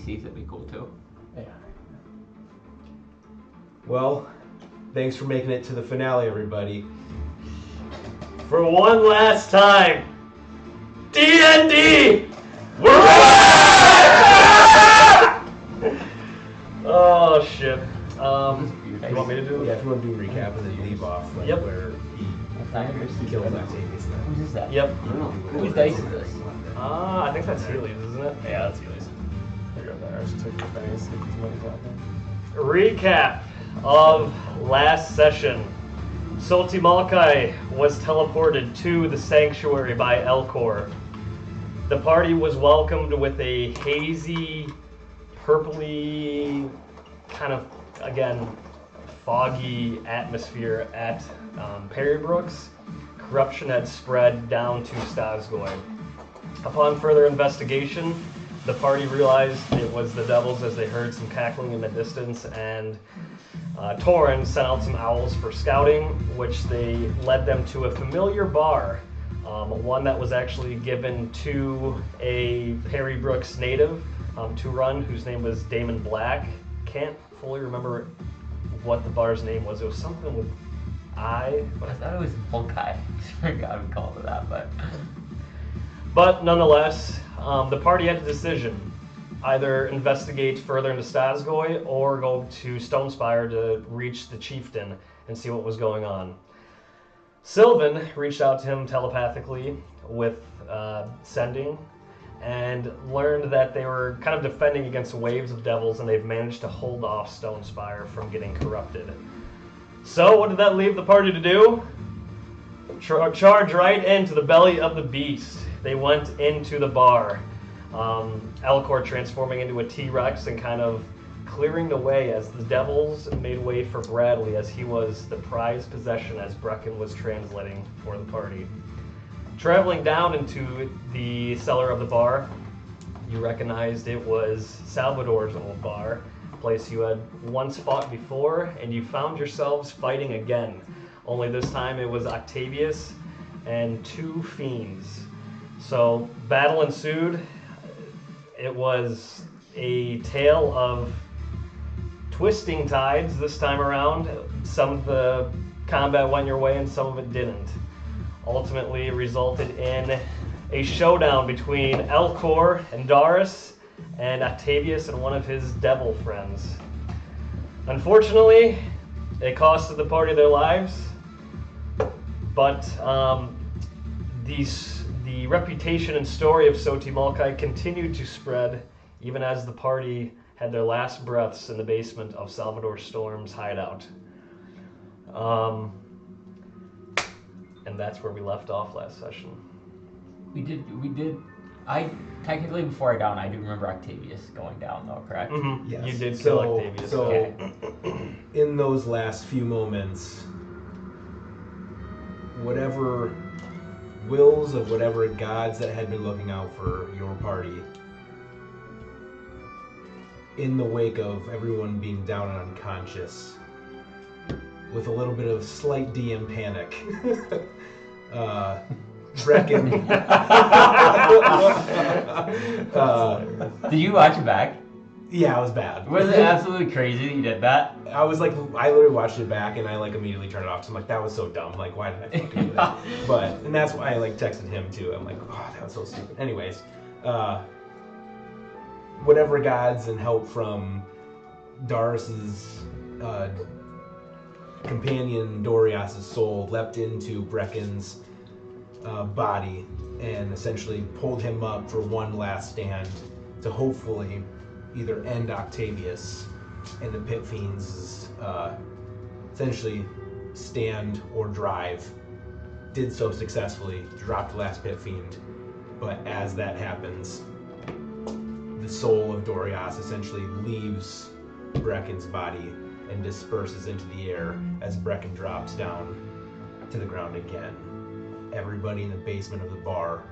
seats would be cool too. Yeah. Well, thanks for making it to the finale, everybody. For one last time, D&D! We're Oh shit. You want me to do it? Yeah, if you want to do a recap and then leave off where he kills Octavius. Who's that? Yep. Whose dice is this? I think that's Healy's, isn't it? Yeah, that's Healy's. I got that. I just took the pennies, see if his money's out there. Recap of last session. Solti Malkai was teleported to the sanctuary by Elcor. The party was welcomed with a hazy, purpley, kind of, again, foggy atmosphere at Perrybrooks. Corruption had spread down to Stazgoy. Upon further investigation, the party realized it was the devils as they heard some cackling in the distance, and Torrin sent out some owls for scouting, which they led them to a familiar bar, one that was actually given to a Perrybrooks native to run, whose name was Damon Black. Can't fully remember what the bar's name was. It was something with I. I thought it was Bunkai. I forgot we called it that, But nonetheless, the party had a decision. Either investigate further into Stazgoy or go to Stonespire to reach the chieftain and see what was going on. Sylvan reached out to him telepathically with sending and learned that they were kind of defending against waves of devils, and they've managed to hold off Stonespire from getting corrupted. So what did that leave the party to do? Charge right into the belly of the beast. They went into the bar. Elcor transforming into a T-Rex and kind of clearing the way as the devils made way for Bradley, as he was the prized possession as Brecken was translating for the party. Traveling down into the cellar of the bar, you recognized it was Salvador's old bar, a place you had once fought before, and you found yourselves fighting again. Only this time it was Octavius and two fiends. So battle ensued. It was a tale of twisting tides this time around. Some of the combat went your way and some of it didn't. Ultimately, it resulted in a showdown between Elcor and Darius and Octavius and one of his devil friends. Unfortunately, it costed the party their lives, but the reputation and story of Soti Malkai continued to spread even as the party had their last breaths in the basement of Salvador Storm's hideout. And that's where we left off last session. We did. I technically, before I down, I do remember Octavius going down, though, correct? Mm-hmm. Yes. You did kill Octavius. So, Okay. in those last few moments, whatever wills of whatever gods that had been looking out for your party, in the wake of everyone being down and unconscious, with a little bit of slight DM panic, Brecken. Did you watch it back? Yeah, it was bad. Was it absolutely crazy that you did that? I was like, I literally watched it back and I like immediately turned it off. So I'm like, that was so dumb. Like, why did I fucking do that? And that's why I like texted him too. I'm like, oh, that was so stupid. Anyways, whatever gods and help from Darius's companion Dorias's soul leapt into Brecken's body and essentially pulled him up for one last stand to hopefully either end Octavius and the Pit Fiends' essentially stand or drive. Did so successfully, dropped the last Pit Fiend, but as that happens, the soul of Dorias essentially leaves Brecken's body and disperses into the air as Brecken drops down to the ground again. Everybody in the basement of the bar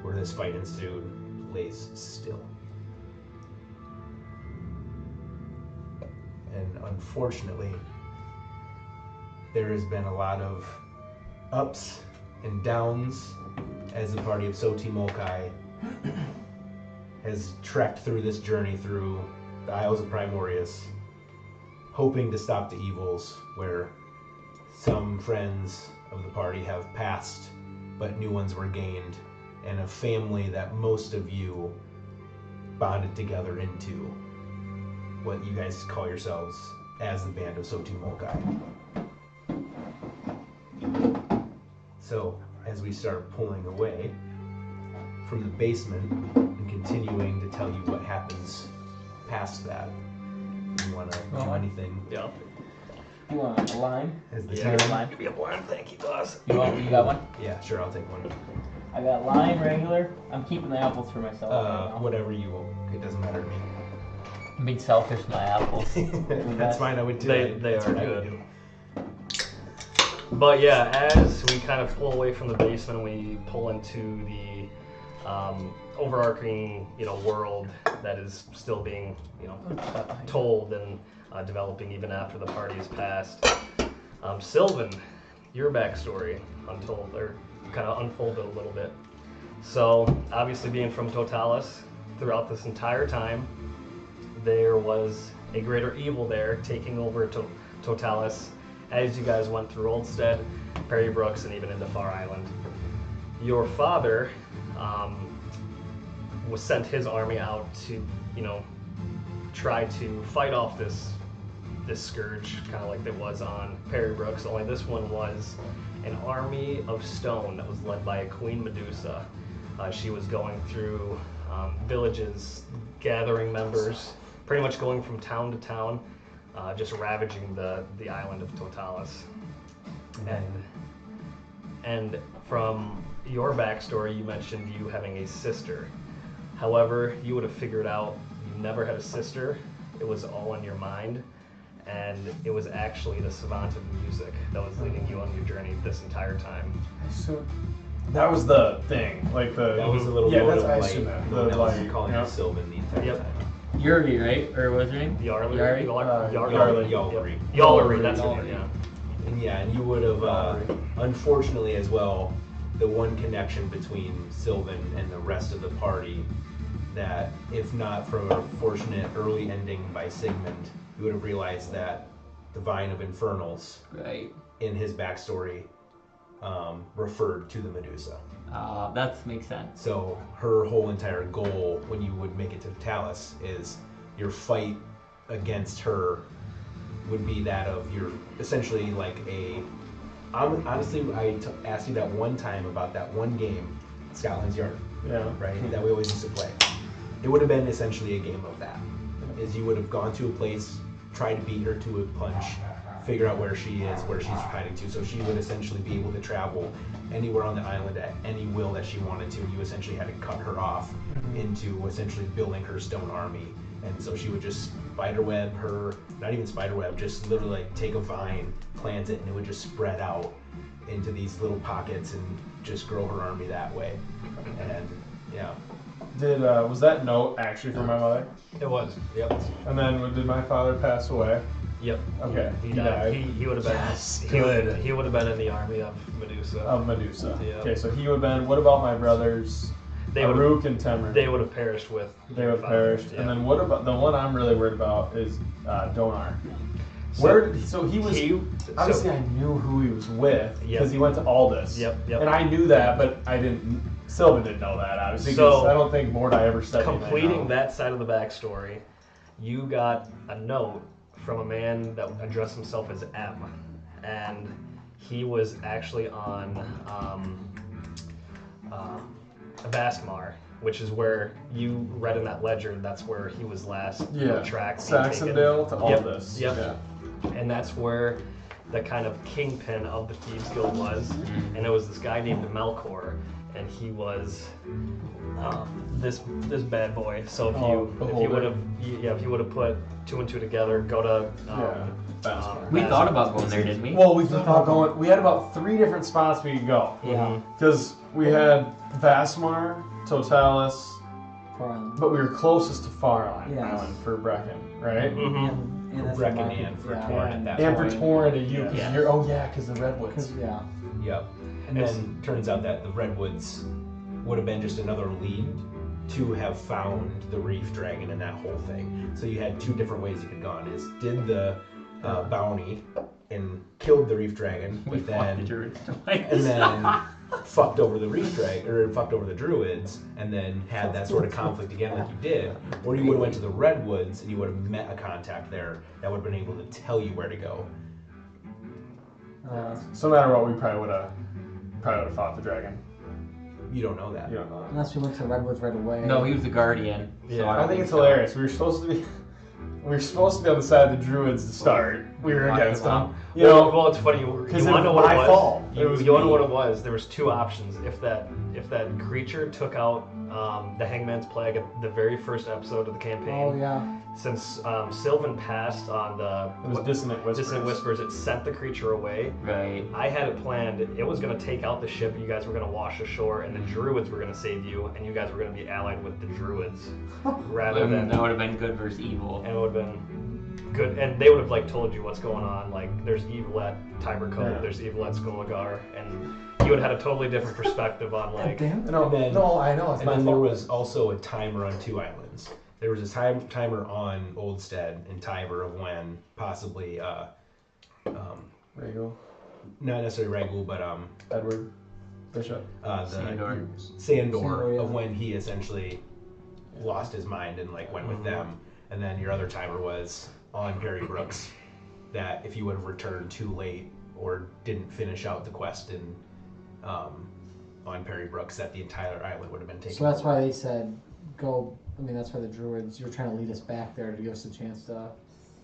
where this fight ensued lays still. And unfortunately, there has been a lot of ups and downs as the party of Soti Molkai has trekked through this journey through the Isles of Primorius, hoping to stop the evils where some friends of the party have passed, but new ones were gained, and a family that most of you bonded together into what you guys call yourselves as the Band of Sotu Mokai. So, as we start pulling away from the basement and continuing to tell you what happens past that, you want to do anything? Yeah. You want a line? As the Yeah. time? Line? Give me a blind, thank you, boss. You got one? Yeah, sure, I'll take one. I got line, regular. I'm keeping the apples for myself right now. Whatever you will. It doesn't matter to me. I'm being selfish, my apples. That's fine, I would do They That's are what I would good. do. But yeah, as we kind of pull away from the basement, we pull into the overarching, world that is still being, told and developing even after the party has passed. Sylvan, your backstory untold, or kind of unfolded a little bit. So, obviously being from Totalis, throughout this entire time, there was a greater evil there taking over Totalis as you guys went through Oldstead, Perry Brooks, and even into Far Island. Your father was sent his army out to, try to fight off this scourge, kind of like there was on Perry Brooks, only this one was an army of stone that was led by a Queen Medusa. She was going through villages, gathering members, pretty much going from town to town, just ravaging the island of Totalis. And from your backstory, you mentioned you having a sister. However, you would have figured out you never had a sister. It was all in your mind. And it was actually the savant of music that was leading you on your journey this entire time. So that was the thing, like the. That was a little yeah, note that's of I light. assume that. No one The else light, is calling yeah. you Sylvan the entire Yep. time. Yuri, right? Or what's her name? Yarley? Yari? Yarley. Yallery. Yallery, that's Yallery. it, yeah. And yeah, and you would have, unfortunately as well, the one connection between Sylvan and the rest of the party, that if not for a fortunate early ending by Sigmund, you would have realized that the Vine of Infernals Right. in his backstory referred to the Medusa. That makes sense. So her whole entire goal when you would make it to Talus is your fight against her would be that of your essentially like a. Honestly, I asked you that one time about that one game, Scotland's Yard, Yeah. right? That we always used to play. It would have been essentially a game of that. Is you would have gone to a place, tried to beat her to a punch, figure out where she is, where she's hiding to. So she would essentially be able to travel anywhere on the island at any will that she wanted to. You essentially had to cut her off into essentially building her stone army. And so she would just spiderweb her, not even spiderweb, just literally like take a vine, plant it, and it would just spread out into these little pockets and just grow her army that way. And yeah. Was that note actually from my mother? It was, yep. And then did my father pass away? Yep. Okay. He died. He would have been. Yes, he good. he would have been in the army of Medusa. Of Medusa. Yeah. Okay, so he would have been. What about my brothers? They would Aruk and Temur. They would have perished with. They your would have father, perished. yeah. And then what about the one I'm really worried about is Donar. So- Where did so he was? He- obviously, so- I knew who he was with Yep. because he went to Aldous. Yep, yep. And I knew that, but I didn't. Sylvan didn't know that obviously. So, because I don't think Mordai ever said anything Completing out. that side of the backstory, you got a note from a man that addressed himself as M, and he was actually on Vastmar, which is where you read in that ledger. That's where he was last tracked. being taken. Saxondale to Yep, Aldous. Yep. Yeah. And that's where the kind of kingpin of the Thieves Guild was, and it was this guy named Melkor, and he was this bad boy. So if you would have put two and two together, go to We thought about going there, didn't we? Well, we thought about going. We had about 3 different spots we could go. Yeah. Because we had Vastmar, Totalis, but we were closest to Far Island for Brecken, right? Mm-hmm. Brecken and for Torn at that And point. for Torn and you, Yeah. because the redwoods. Yeah. Yep. And then turns out that the redwoods would have been just another lead to have found the reef dragon and that whole thing. So you had two different ways you could have gone. Is did the bounty and killed the reef dragon, We but fought the then druids twice. and then fucked over the reef dragon or fucked over the druids, and then had that sort of conflict again like you did, or you would have went to the redwoods and you would have met a contact there that would have been able to tell you where to go. So no matter what, we probably would have fought the dragon. You don't know that. You don't know that. Unless we went to the redwoods right away. No, he was the guardian. So Yeah, I, don't I think it's so. hilarious. We were supposed to be on the side of the druids to start. We were Locked against them them. out. You know, Well, it's funny. You want because to it know was what it my was? fault. It You was want to know me. what it was? There was two options. If that creature took out the Hangman's Plague at the very first episode of the campaign, Oh yeah. since Sylvan passed on the it was dissonant whispers. Dissonant Whispers, it sent the creature away. Right. I had it planned. It was going to take out the ship. You guys were going to wash ashore, and the Druids were going to save you, and you guys were going to be allied with the Druids, rather than. That would have been good versus evil. And it would have been good, and they would have like told you what's going on. Like, there's evil at Tiber Cove, Yeah. there's evil at Skulagar, and you would have had a totally different perspective on like. Damn. No, And then- no, I know. It's And my then fault. there was also a timer on two islands. There was a timer on Oldstead and Tiber of when possibly, Rhaegal, not necessarily Ragul, but Edward, Bishop. the Sandor. Sandor yeah. of when he essentially lost his mind and like went with them. And then your other timer was on Perry Brooks, that if you would have returned too late or didn't finish out the quest in on Perry Brooks, that the entire island would have been taken. So that's over. why they said go. I mean, that's why the druids. You're trying to lead us back there to give us a chance to.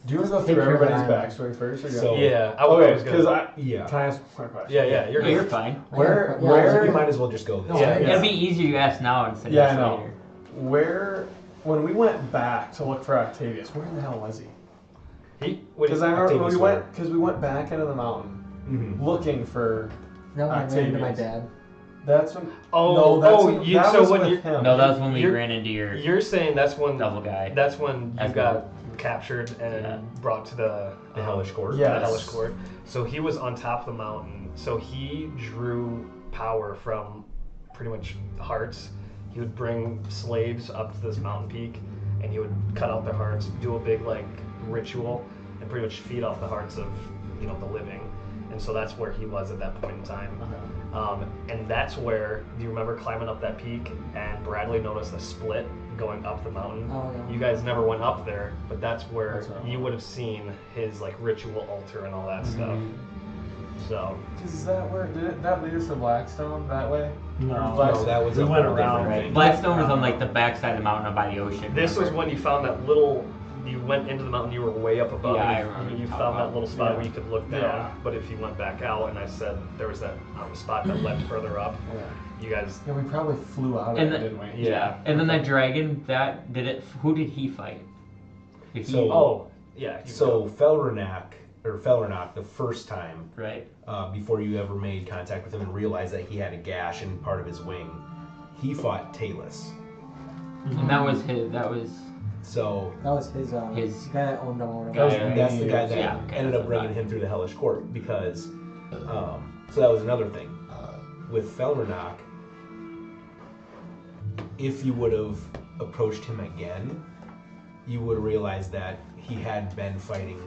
Do you want to go Take through care of that everybody's island. backstory first? Or So- Yeah, I okay, was because gonna. Yeah. can I ask one question? Yeah, yeah, you're Yeah, you're good. fine. Where, Yeah, where, You might as well just go this No, way. Yeah, It'd be easier you ask now instead of Yeah, I ask know. later. where, when we went back to look for Octavius, where in the hell was he? Because I remember Octavius we went back into the mountain Mhm. looking for. That when I ran into my Octavius. dad. That's when. Oh, no, that's oh, when, you- that so was when with you- him. No, that was when we You're- ran into your You're saying that's when double guy. That's when you That's got captured and Yeah. brought to the Hellish Court. Yeah. The Yes. Hellish Court. So he was on top of the mountain. So he drew power from pretty much hearts. He would bring slaves up to this mountain peak, and he would cut out their hearts, do a big like ritual, and pretty much feed off the hearts of the living. And so that's where he was at that point in time. And that's where, do you remember climbing up that peak and Bradley noticed a split going up the mountain? Oh, yeah. You guys never went up there, but that's where That's right. you would have seen his like ritual altar and all that stuff. So Is that where did that lead us to Blackstone that way? No, No, that was we a went whole around. different Right. thing. Blackstone was on like the backside of the mountain by the ocean. this was remember? when you found that little. You went into the mountain. You were way up above. Yeah, I and remember You you found talking that about. little spot Yeah. where you could look down. Yeah. But if you went back out, and I said there was that spot that led further up, Yeah. you guys. Yeah, we probably flew out of And it, the- didn't we? Yeah. And then that dragon, that did it. Who did he fight? Did he? So- Oh, yeah. you So Felranac, the first time, right. before you ever made contact with him and realized that he had a gash in part of his wing, he fought Talus. And that was his. That was. So That was his. His guy that owned him or guy. whatever. that's the guy that Yeah, okay, ended that's up what I bringing thought. him through the Hellish Court because. So that was another thing. With Felranac, if you would have approached him again, you would have realized that he had been fighting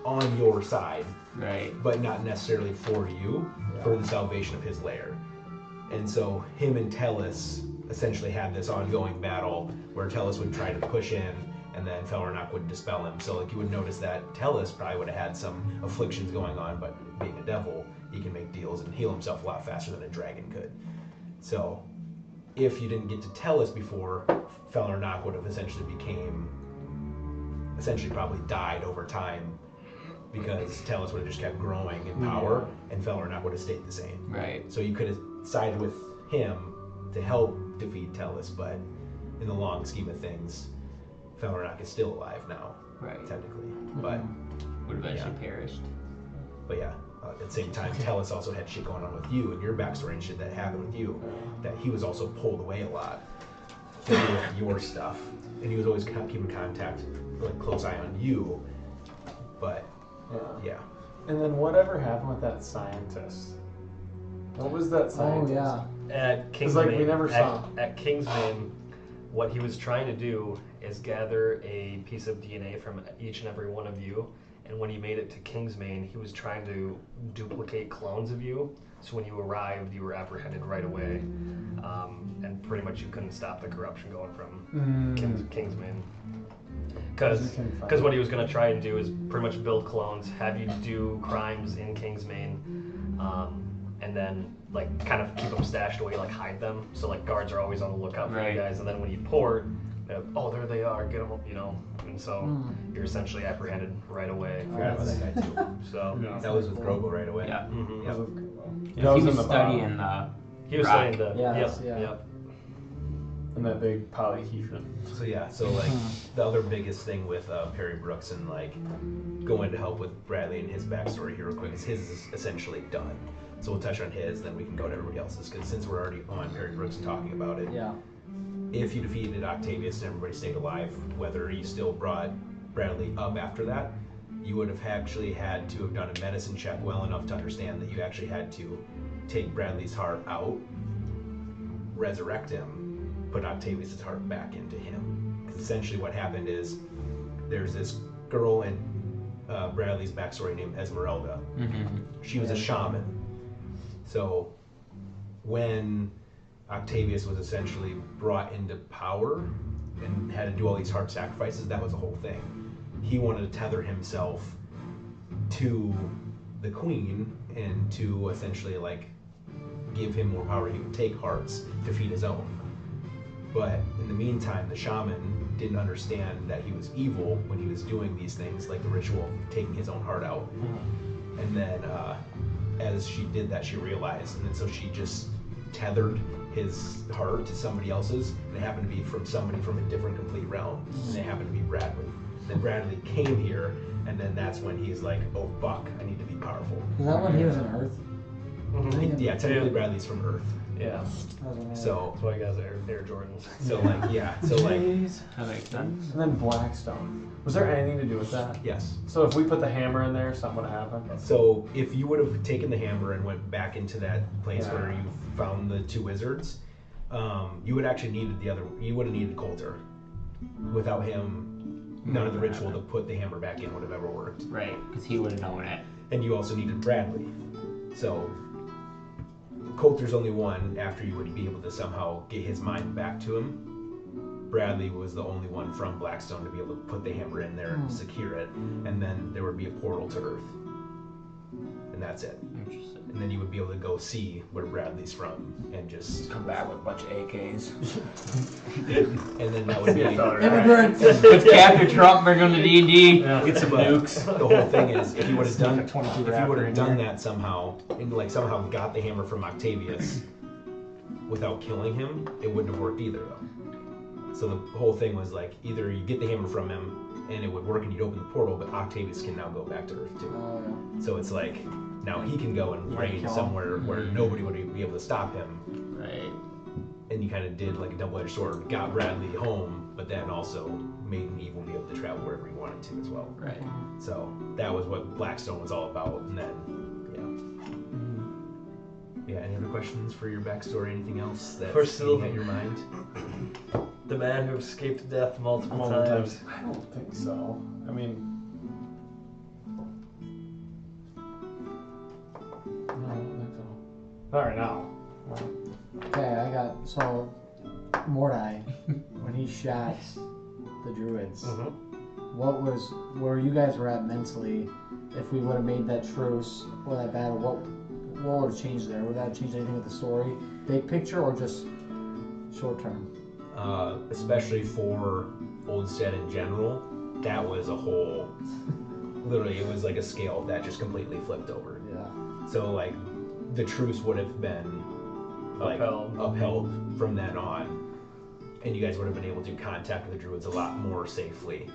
on your side, Right. but not necessarily for you, for the salvation of his lair. And so him and Tellus essentially had this ongoing battle where Tellus would try to push in and then Felranac would dispel him. So like you would notice that Tellus probably would have had some afflictions going on, but being a devil, he can make deals and heal himself a lot faster than a dragon could. So if you didn't get to Tellus before, Felranac would have essentially probably died over time because Tellus would have just kept growing in power and Felranac would have stayed the same. Right. So you could have sided with him to help defeat Tellus, but in the long scheme of things, Felranac is still alive now, Right. technically. But Would have eventually perished. yeah, at the same time, Tellus also had shit going on with you and your backstory and shit that happened with you, that he was also pulled away a lot to deal with your stuff, and he was always keeping contact, like close eye on you. But yeah, And then whatever happened with that scientist? What was that Oh scientist? yeah. at It's like we never saw. At Kingsman, what he was trying to do is gather a piece of DNA from each and every one of you. And when he made it to Kingsman, he was trying to duplicate clones of you. So when you arrived, you were apprehended right away. And pretty much you couldn't stop the corruption going from Kingsman. Because what he was going to try and do is pretty much build clones, have you do crimes in Kingsman, and then like kind of keep them stashed away, like hide them. So like guards are always on the lookout for you guys. And then when you port, oh, there they are, get them, you know. And so you're essentially apprehended right away. I forgot about that guy too. So that was with Grogo right away. Yeah. That He was in was the studying He was rock. studying the Yep. And that big polyhedron. So like the other biggest thing with Perry Brooks and like going to help with Bradley and his backstory here real quick is his is essentially done. So we'll touch on his, then we can go to everybody else's, because since we're already on Perry Brooks and talking about it, if you defeated Octavius and everybody stayed alive, whether you still brought Bradley up after that, you would have actually had to have done a medicine check well enough to understand that you actually had to take Bradley's heart out, resurrect him, put Octavius' heart back into him. Because essentially what happened is there's this girl in Bradley's backstory named Esmeralda. She was a shaman. So when Octavius was essentially brought into power and had to do all these hard sacrifices, that was the whole thing. He wanted to tether himself to the queen and to essentially like give him more power. He would take hearts to feed his own. But in the meantime, the shaman didn't understand that he was evil when he was doing these things, like the ritual of taking his own heart out. And then as she did that, she realized, and then so she just tethered his heart to somebody else's, and it happened to be from somebody from a different complete realm, and it happened to be Bradley. Then Bradley came here, and then that's when he's like, oh fuck, I need to be powerful. Is that when he was in Earth? Yeah, technically Bradley's from Earth. Yeah. So that's why you guys are Air Jordans. So like so like That makes sense. And then Blackstone. Was there anything to do with that? yes. So if we put the hammer in there, something would happen? So if you would have taken the hammer and went back into that place where you found the two wizards, you would actually needed you would have needed Coulter. Without him, none of the ritual to put the hammer back in would have ever worked. Right, because he would have known it. And you also needed Bradley. So Coulter's only one after you would be able to somehow get his mind back to him. Bradley was the only one from Blackstone to be able to put the hammer in there and secure it, and then there would be a portal to Earth. And that's it. Interesting. And then you would be able to go see where Bradley's from and just Come back with a bunch of AKs. and then that would be Immigrants! With Captain Trump, bring him to D&D. Get some But nukes. the whole thing is, if you would have done, Sneak a 22 if you would Raptor have in done there. that somehow, and like somehow got the hammer from Octavius without killing him, it wouldn't have worked either though. So the whole thing was like, either you get the hammer from him and it would work and you'd open the portal, but Octavius can now go back to Earth too. Oh, yeah. So it's like, now he can go and reign somewhere where nobody would be able to stop him. Right. And you kind of did like a double-edged sword, got Bradley home, but then also made him evil, be able to travel wherever he wanted to as well. Right. So that was what Blackstone was all about. And then, yeah. Any other questions for your backstory? Anything else that's For Sylvie. at your mind? The man who escaped death multiple Multiple times. times. I don't think so. I mean, no, I don't think so. Not right now. Okay, I got, so, Mordai, when he shot the druids, where you guys were at mentally, if we would have made that truce or that battle, what would have changed there? Would that have changed anything with the story? Big picture or just short term? Especially for Oldstead in general, that was a whole, literally it was like a scale that just completely flipped over. Yeah. So like the truce would have been like upheld from then on, and you guys would have been able to contact the druids a lot more safely.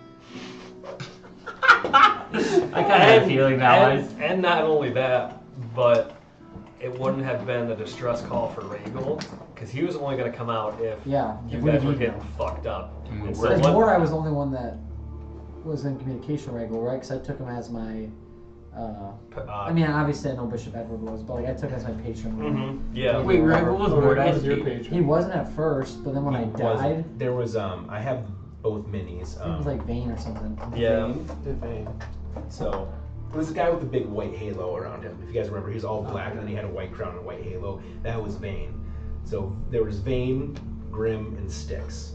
I kind of had a feeling that was. And not only that, but it wouldn't have been a distress call for Rhaegal, because he was only going to come out if you we guys were need getting him. fucked up. And And we're- so Because what- Mordai was the only one that was in communication with Rhaegal, right? Because I took him as my I mean, obviously I know Bishop Edward was, but like I took as my patron. Yeah. Wait, Rebel was Mordai's your patron. patron? He wasn't at first, but then when I died, There was I have both minis. it was like Vane or something. Yeah. Vane. So it was a guy with a big white halo around him. If you guys remember, he was all black and then he had a white crown and a white halo. That was Vane. So there was Vane, Grim, and Styx.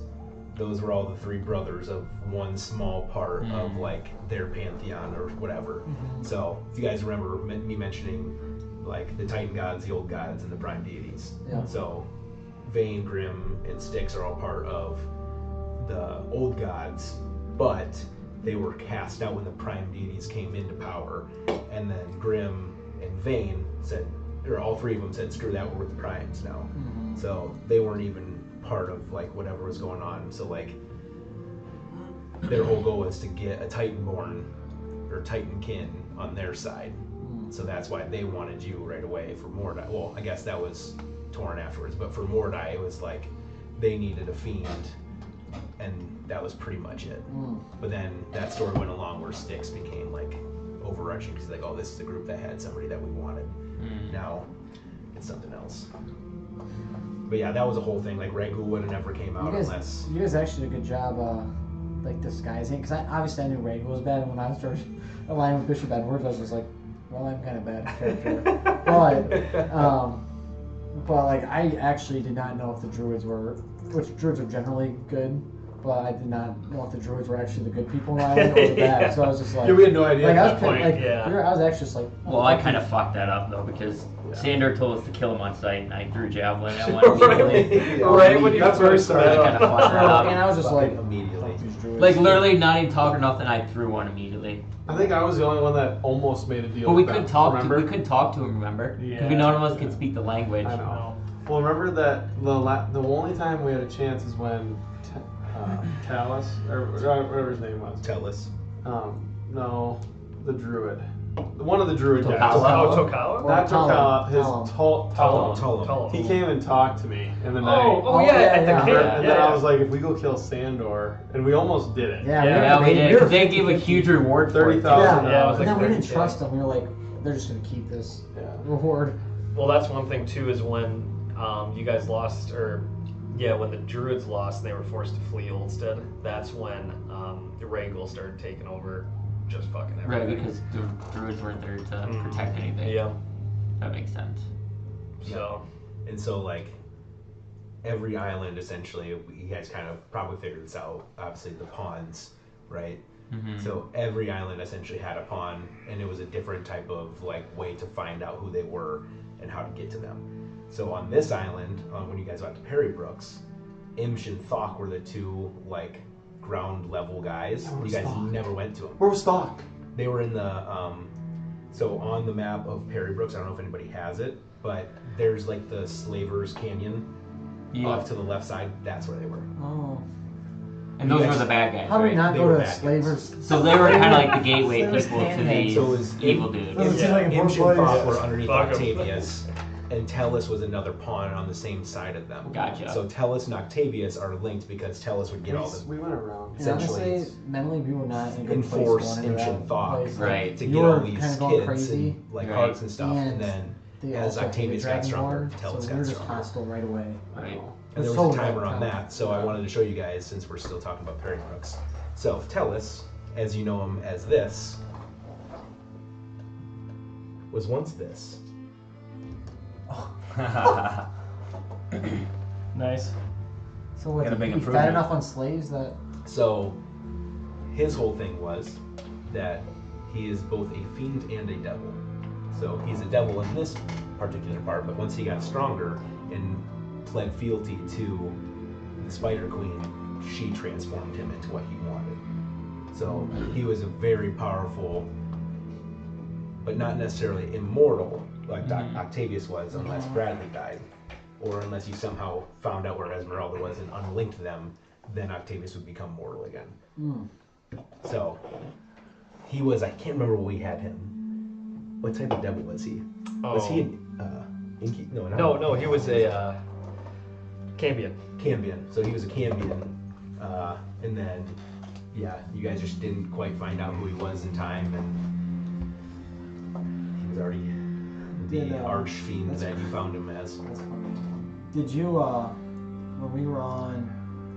Those were all the three brothers of one small part of like their pantheon or whatever. So if you guys remember me mentioning like the Titan gods, the old gods, and the prime deities. Yeah. So Vane, Grim, and Styx are all part of the old gods, but they were cast out when the prime deities came into power, and then Grim and Vane said, or all three of them said, screw that, we're with the primes now. So they weren't even part of like whatever was going on. So like their whole goal was to get a Titanborn or Titankin on their side. So that's why they wanted you right away for Mordai. Well, I guess that was torn afterwards, but for Mordai it was like they needed a fiend, and that was pretty much it. But then that story went along where Styx became like overarching, because like, oh, this is a group that had somebody that we wanted. Now it's something else. But yeah, that was a whole thing. Like Ragu would have never came out unless you guys actually did a good job, like disguising. Because obviously I knew Ragu was bad, and when I started aligning with Bishop Edwards, I was just like, well, I'm kind of bad character. but like I actually did not know if the druids were, which druids are generally good, but I did not know if the druids were actually the good people in the island or the bad. So I was just like, we had no idea like, at I that was point. I was actually just like, oh, Well, I kind of fucked that up though because Sandor told us to kill him on sight, and I threw javelin at one immediately. Right when you That's where it first I started. kind of fucked that and up. I was just like, immediately. fuck these druids. Like literally not even talk or nothing. I threw one immediately. I think I was the only one that almost made a deal. But we with could them, talk. remember? We could talk to him. Remember? Because we none of us could speak the language. I know. Well, remember that the only time we had a chance is when Talus, or whatever his name was. Tellus. No, the druid. One of the druid guys. Tokawa? Tokawa? Not Tokawa, his Talum. Talum. He came and talked to me in the night. At the camp. And then I was like, if we go kill Sandor, and we almost did it. Yeah, we did. 'Cause they gave a huge reward for it. $30,000. Yeah, it was and like then we didn't 30K. trust them. We were like, they're just gonna keep this reward. Well, that's one thing too, is when you guys lost, or when the druids lost and they were forced to flee Oldstead, that's when the Rhaegal started taking over just fucking everything. Right, because the druids weren't there to protect anything. Yeah. That makes sense. So. And so like every island essentially, you guys kind of probably figured this out. Obviously the pawns, right? So every island essentially had a pawn, and it was a different type of like way to find out who they were and how to get to them. So on this island, when you guys went to Perrybrooks, Imsh and Thok were the two like ground level guys. Yeah, You guys Thok? never went to them. Where was Thok? They were in the so on the map of Perrybrooks, I don't know if anybody has it, but there's like the Slavers Canyon off to the left side. That's where they were. Oh. And those were the bad guys, How do we right? not They go were to bad guys. slavers? So they were kind of like the gateway Slavers people to Canyon. these So it was evil dudes. Doesn't seem like a Imsh poor and Thok place. were underneath Fuck 'em. Octavius, and Tellus was another pawn on the same side of them. Gotcha. So Tellus and Octavius are linked because Tellus would get all the We went around. And honestly, essentially mentally, we were not in a good enforce place going into Imsh and that Thok place. Right. to You get all were these kinda going kids crazy. and like Right. hearts and stuff, And and then They as also Octavius hated got stronger, Dragonborn, Tellus so got we were just stronger. hostile right away. Right. And there So was a timer right. on that, so I wanted to show you guys since we're still talking about Perrybrooks. So Tellus, as you know him as this, was once this. Nice. So what? Got a big He fed improvement. enough on slaves that. So his whole thing was that he is both a fiend and a devil. So he's a devil in this particular part, but once he got stronger and pled fealty to the Spider Queen, she transformed him into what he wanted. So he was a very powerful, but not necessarily immortal, like Octavius was, unless Bradley died. Or unless you somehow found out where Esmeralda was and unlinked them, then Octavius would become mortal again. So he was, I can't remember what we had him. What type of devil was he? Was he an Inky? No, he was a Cambion. Cambion. So he was a Cambion. And then, yeah, you guys just didn't quite find out who he was in time. And already the archfiend that you found him as. That's funny. Did you, when we were on,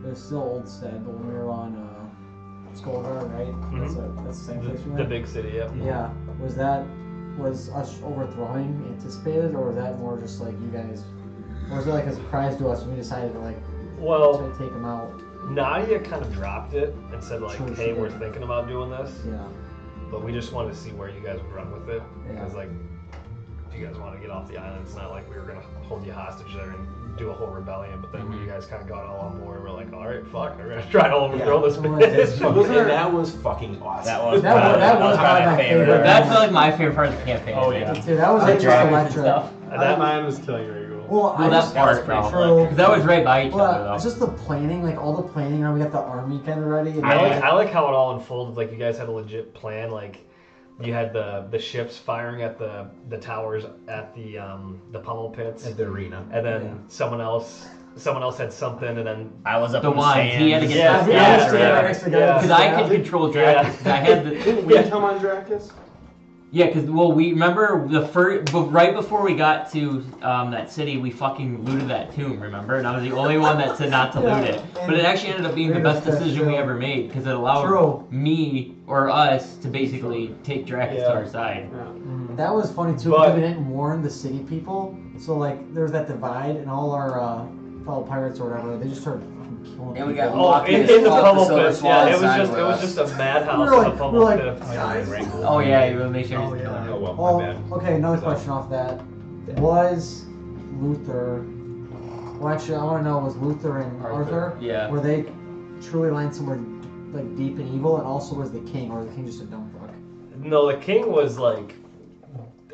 it was still Oldstead, but when we were on Skullguard, right? Mm-hmm. That's the same place we went? The big city, yeah. Yeah. Was us overthrowing anticipated, or was that more just like you guys, or was it like a surprise to us when we decided to like try to take them out? Nadia kind of dropped it and said like, Sure, hey, she we're did. thinking about doing this. Yeah. But we just wanted to see where you guys would run with it. Yeah. Because like, if you guys want to get off the island, it's not like we were going to hold you hostage there and do a whole rebellion. But then when you guys kind of got all on board, we're like, all right, fuck, we're going to try to overthrow this bitch. And that was fucking awesome. That was probably my favorite. That's like my favorite part of the campaign. Oh, yeah. Dude, that was The like just dragons and electric. stuff. That mine was killing Regal. Well, that part was pretty true. because that was right by each other Well, it's though. just the planning, like all the planning. We got the army kind of ready. And I like how it all unfolded. Like you guys had a legit plan. Like you had the ships firing at the towers at the pummel pits At the arena. and then someone else had something, and then I was up The in the wines, stands. he had to get Yeah, the yeah, stats yeah. right next to the guy. Because I could control Dracus. Because I had the Didn't we come on Dracus? yeah. Because we remember the first right before we got to that city, we fucking looted that tomb. Remember? And I was the only one that said not to loot it. But it actually ended up being the best decision we ever made because it allowed me or us to basically take Dracus to our side. That was funny too because we didn't warn the city people. So like there was that divide, and all our fellow pirates or whatever, they just started fucking killing. And we got people. locked in the pummel Silver pits. Yeah, it Swan was side with just us. a madhouse We in were the like- pummel we were like- pits. Oh yeah, you will make sure Oh, he's yeah. killing Oh, it. well, Oh, my bad. okay, another question off that. Was Luther... Well, actually, I want to know, was Luther and Arthur, Yeah. were they truly lying somewhere like deep and evil, and also was the king, or was the king just a dumb fuck? No, the king was like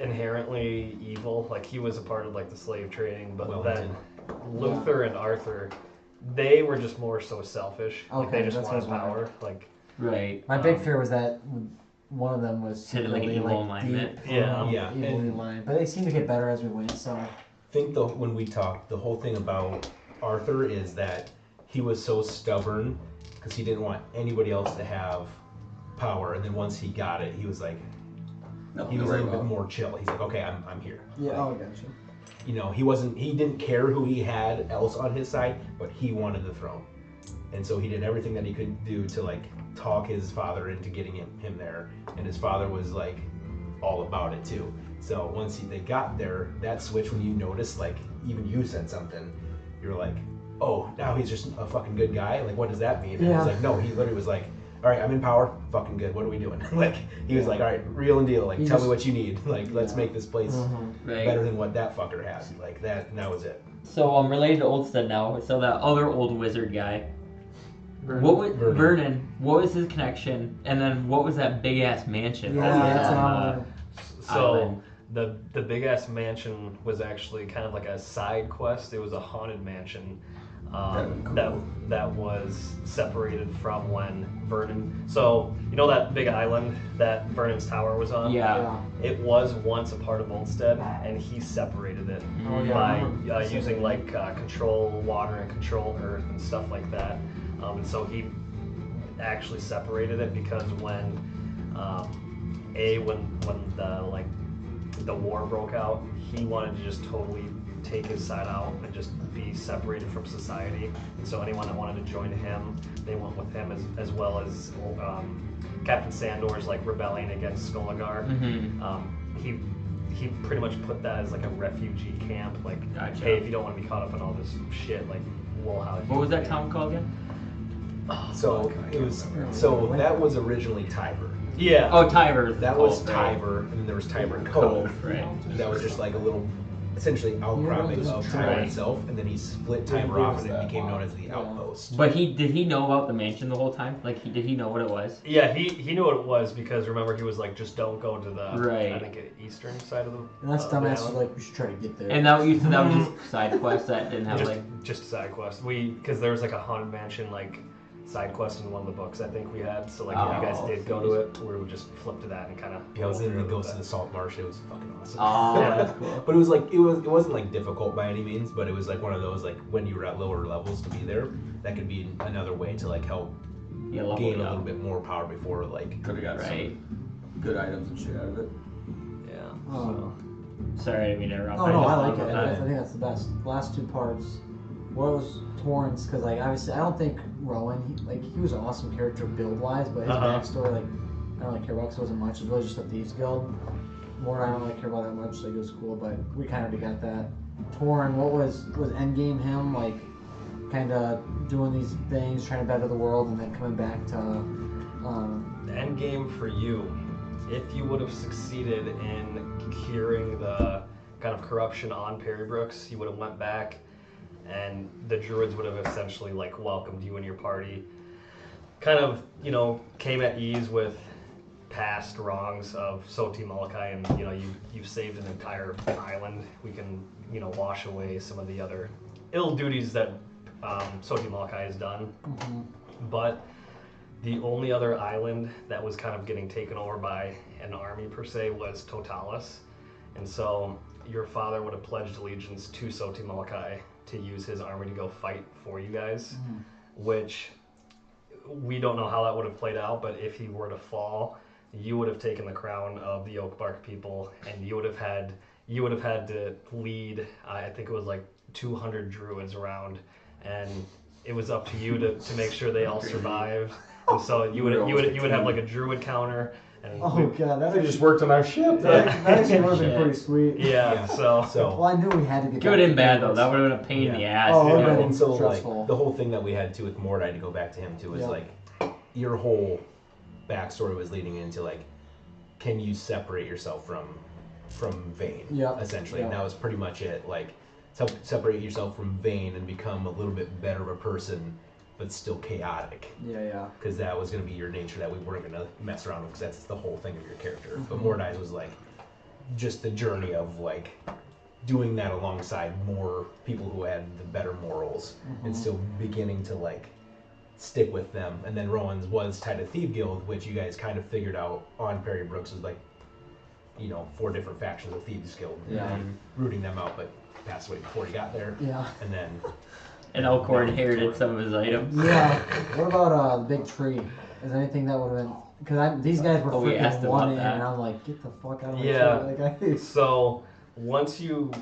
inherently evil. Like he was a part of like the slave trading, but Wellington. then Luther and Arthur, they were just more so selfish. Like Okay, they just that's what I wanted was power. wondering. Like Right. My big fear was that one of them was Hit it like an secretly, evil alignment. deep, Yeah, evilly and- aligned. But they seemed to get better as we went, so... I think when we talked, the whole thing about Arthur is that he was so stubborn because he didn't want anybody else to have power, and then once he got it, he was like, he was a little bit more chill. He's like, okay, I'm here. Yeah, Like, oh, gotcha. you know, he didn't care who he had else on his side, but he wanted the throne, and so he did everything that he could do to like talk his father into getting him there, and his father was like all about it too. So once they got there, that switch, when you noticed, like even you said something, you're like, oh, now he's just a fucking good guy. Like, what does that mean? And Yeah. he's like, no, he literally was like, all right, I'm in power, fucking good. What are we doing? Like, he was like, all right, real and deal. Like, He tell me just- what you need. Like, let's make this place Right. better than what that fucker had. Like that, and that was it. So I'm related to Oldstead now. So that other old wizard guy. What was Vernon. Vernon? What was his connection? And then what was that big ass mansion? Yeah, that was that's what on, I wanted. so. Island? The big ass mansion was actually kind of like a side quest. It was a haunted mansion that was separated from when Vernon. So you know that big island that Vernon's tower was on. Yeah. It was once a part of Oldstead, and he separated it Oh, yeah, I by remember. using like control water and control earth and stuff like that. And so he actually separated it because when the war broke out, he wanted to just totally take his side out and just be separated from society. And so anyone that wanted to join him, they went with him, as well as Captain Sandor's like rebelling against Skulagar. He pretty much put that as like a refugee camp. Like, Gotcha. hey, if you don't want to be caught up in all this shit, like, we'll house you. What was that town called again? So it was. So that was originally Tiber. Yeah. Oh, Tiber. That was right. Tiber, and then there was Tiber Cove. Right. That was just like a little, essentially outcropping of Tiber Right. itself, and then he split Tiber off, and it became known as the Outpost. But did he know about the mansion the whole time? Like, did he know what it was? Yeah, he knew what it was because remember he was like, just don't go to the Right. I think eastern side of the. And that's the dumbass. island. Like we should try to get there. And that was just side quests that didn't have just, like. just a side quest. Because there was like a haunted mansion like side quest in one of the books I think we had. So like if you guys Oh, did go to it, we would just flip to that and kind of. Yeah, I was in the Ghost of the Salt Marsh. It was fucking awesome. Oh, Yeah. that's cool. But it was like it wasn't like difficult by any means, but it was like one of those like when you were at lower levels to be there, that could be another way to like help Yeah, level gain it a up. little bit more power before like Could have got Right. some good items and shit out of it. Yeah. So. Sorry, I mean, I No, I like it. I think that's the best. Last two parts. What was Torrance? Because like obviously, I don't think Rowan. He was an awesome character build wise, but his backstory, like I don't really care about because it wasn't much. It was really just a thieves guild. More I don't really care about that much. Like it was cool, but we kind of already got that. Torn. What was Endgame him like? Kind of doing these things, trying to better the world, and then coming back to. The end game for you, if you would have succeeded in curing the kind of corruption on Perry Brooks, you would have went back, and the druids would have essentially like welcomed you and your party. Kind of, came at ease with past wrongs of Soti Molokai, and you've saved an entire island. We can wash away some of the other ill duties that Soti Molokai has done. Mm-hmm. But the only other island that was kind of getting taken over by an army per se was Totalis. And so your father would have pledged allegiance to Soti Molokai to use his army to go fight for you guys, which we don't know how that would have played out, but if he were to fall, you would have taken the crown of the Oakbark people, and you would have had to lead, I think it was like 200 druids around, and it was up to you to make sure they all survived. And so you would have like a druid counter. And God, that just worked on our ship. That actually would have been pretty sweet. Yeah. So well, I knew we had to get. Good and bad though. That would have been a pain in the ass. And so like the whole thing that we had to with Mordai, to go back to him too, was like your whole backstory was leading into like, can you separate yourself from Vane? Yeah. Essentially, and that was pretty much it. Like, separate yourself from Vane and become a little bit better of a person, but still chaotic. Yeah. Because that was going to be your nature that we weren't going to mess around with, because that's the whole thing of your character. But Mordai's was like just the journey of like doing that alongside more people who had the better morals and still beginning to like stick with them. And then Rowan's was Tyde Thief Guild, which you guys kind of figured out on Perry Brooks was like, 4 different factions of Thieves Guild. Yeah. And rooting them out, but passed away before he got there. Yeah. And then And Elcor inherited some of his items. Yeah. What about the big tree? Is there anything that would have been? Because these guys were freaking one in, and I'm like, get the fuck out of my tree. So once you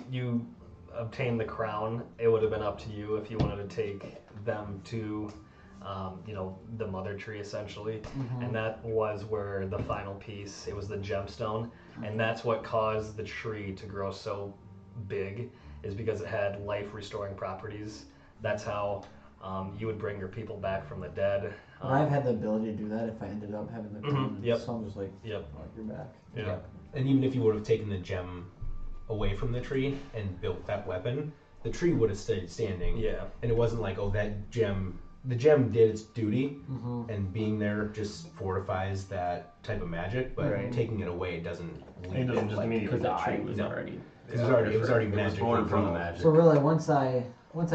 obtained the crown, it would have been up to you if you wanted to take them to, the mother tree essentially, and that was where the final piece. It was the gemstone, and that's what caused the tree to grow so big, is because it had life restoring properties. That's how you would bring your people back from the dead. I've had the ability to do that if I ended up having the crown. So I'm just like, you're back. Yeah. And even if you would have taken the gem away from the tree and built that weapon, the tree would have stayed standing. Yeah. And it wasn't like, the gem did its duty, and being there just fortifies that type of magic, but taking it away doesn't leave it. Doesn't just immediately because the tree was already. It was already magic. Born from the magic. So really, once I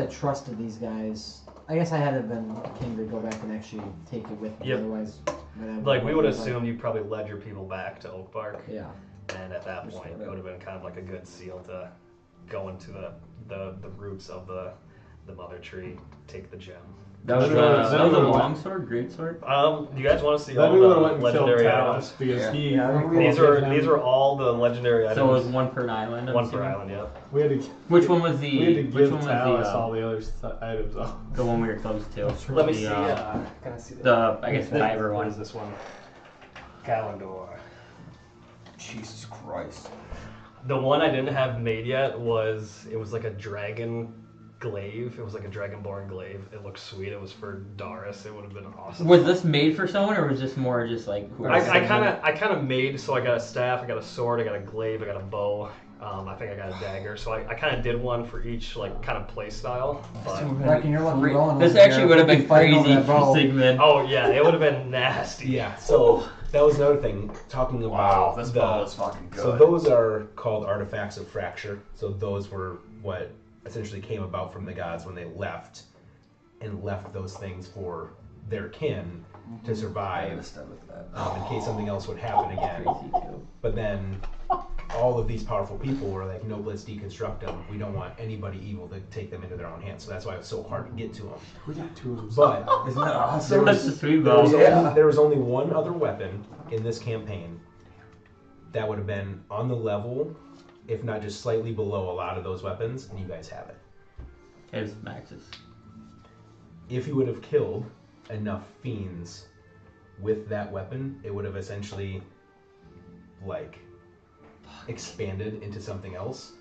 trusted these guys, I guess I had to have been king to go back and actually take it with me. Yep. Otherwise, Like we would assume you probably led your people back to Oakbark. Yeah. And at that point, it would have been kind of like a good seal to go into the roots of the mother tree, take the gem. That was a long sword, great sword. Do you guys want to see Then all we would have the went and killed legendary Talos items? because These are all the legendary items. So it was one per island. I'm one per assuming? island, yep. we had to. Which one was the? We had to which give one was Talos the? all the other items. The one we were close to. Let me The, see. Can I see that? The I guess Kyber What one. is this one? Kalandor. Jesus Christ. The one I didn't have made yet was like a dragon glaive. It was like a dragonborn glaive. It looked sweet. It was for Darius. It would have been awesome. Was this made for someone, or was this more just like? I kind of made. So I got a staff. I got a sword. I got a glaive. I got a bow. I think I got a dagger. So I kind of did one for each like kind of play style. But, Reckon you're lucky Rowan This wasn't actually there. would have We'd been be fighting over crazy that bow. for Sigmund. oh yeah, it would have been nasty. Yeah, so that was another thing, talking about This bow is fucking good. So those are called artifacts of fracture. So those were what essentially came about from the gods when they left those things for their kin to survive, in case something else would happen again. Crazy too. But then all of these powerful people were like, no, let's deconstruct them. We don't want anybody evil to take them into their own hands. So that's why it was so hard to get to them. We got 2 of them. But Isn't that awesome? That's the sweet there was, bow. only, there was only one other weapon in this campaign that would have been on the level, if not just slightly below a lot of those weapons, and you guys have it. It's Max's. If you would have killed enough fiends with that weapon, it would have essentially like expanded into something else,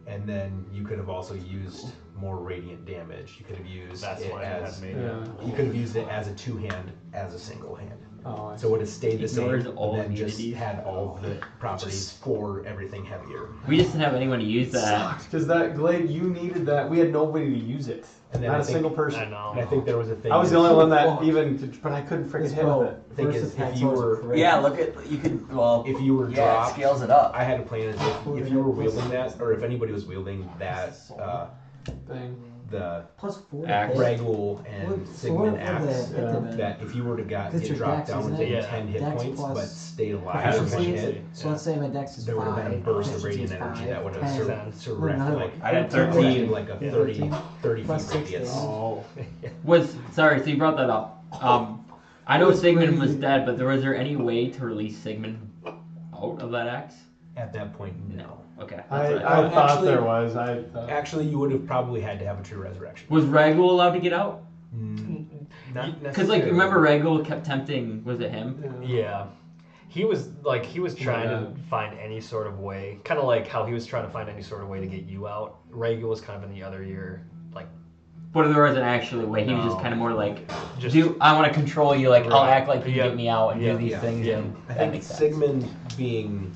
and then you could have also used more radiant damage. You could have used That's it why as Yeah. you could have used it as a two-hand, as a single hand. Oh, I So it would have stayed the same, Ignores all and then just immunities. had all of the properties for everything heavier. We just didn't have anyone to use that. Because that glade, you needed that. We had nobody to use it. And then Not I a think- single person. I know. And I think there was a thing. I was the is- only one that but I couldn't freaking It's hit with it. Thing first is, attack if you rolls were- are great. Yeah, look at you could. Well, If you were yeah, it dropped, scales it up. I had a plan is if you were wielding that, or if anybody was wielding that, Thing. the Plus 4 Axe. to hit. Regul and What- so Sigmund what axe, would the hit Yeah. them? that if you were to get It's your dropped dex, down isn't with it? Yeah. 10 hit Dex points, plus but stayed alive proficiency. and hit, So let's say my dex is there would have been a 5. burst of proficiency radiant is energy 5, that would have 10. surrounded another like I had 13. like a Yeah. 30 Plus feet 16. radius. Oh. Sorry, so you brought that up. I know It was Sigmund was crazy. dead, but was there any way to release Sigmund out of that axe? At that point, no. Okay. That's I what I thought. thought Actually- there was. I thought. Actually, you would have probably had to have a true resurrection. Was Ragul allowed to get out? Not Because like remember Ragul kept tempting. Was it him? Yeah. He was trying Yeah. to find any sort of way, kind of like how he was trying to find any sort of way to get you out. Reagan was kind of in the other ear, like But there wasn't actually a way. He was just No. kind of more like, just I want to control you. Like I'll Right. act like you Yeah. get me out and Yeah. do these Yeah. things. Yeah. And I that think makes sense. Sigmund being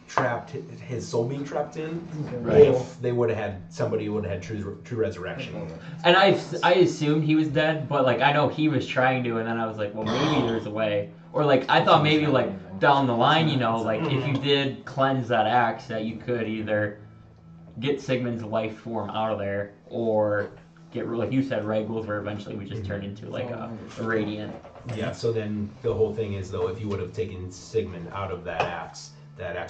trapped, his soul being trapped in, Right. if they would have had somebody who would have had true resurrection. And I assumed he was dead, but like I know he was trying to, and then I was like, well, maybe there's a way, or like I thought maybe like down the line, you know, like if you did cleanse that axe, that you could either get Sigmund's life form out of there, or get like you said, Ragul's, where eventually we just turn into like a radiant. Yeah, so then the whole thing is though, if you would have taken Sigmund out of that axe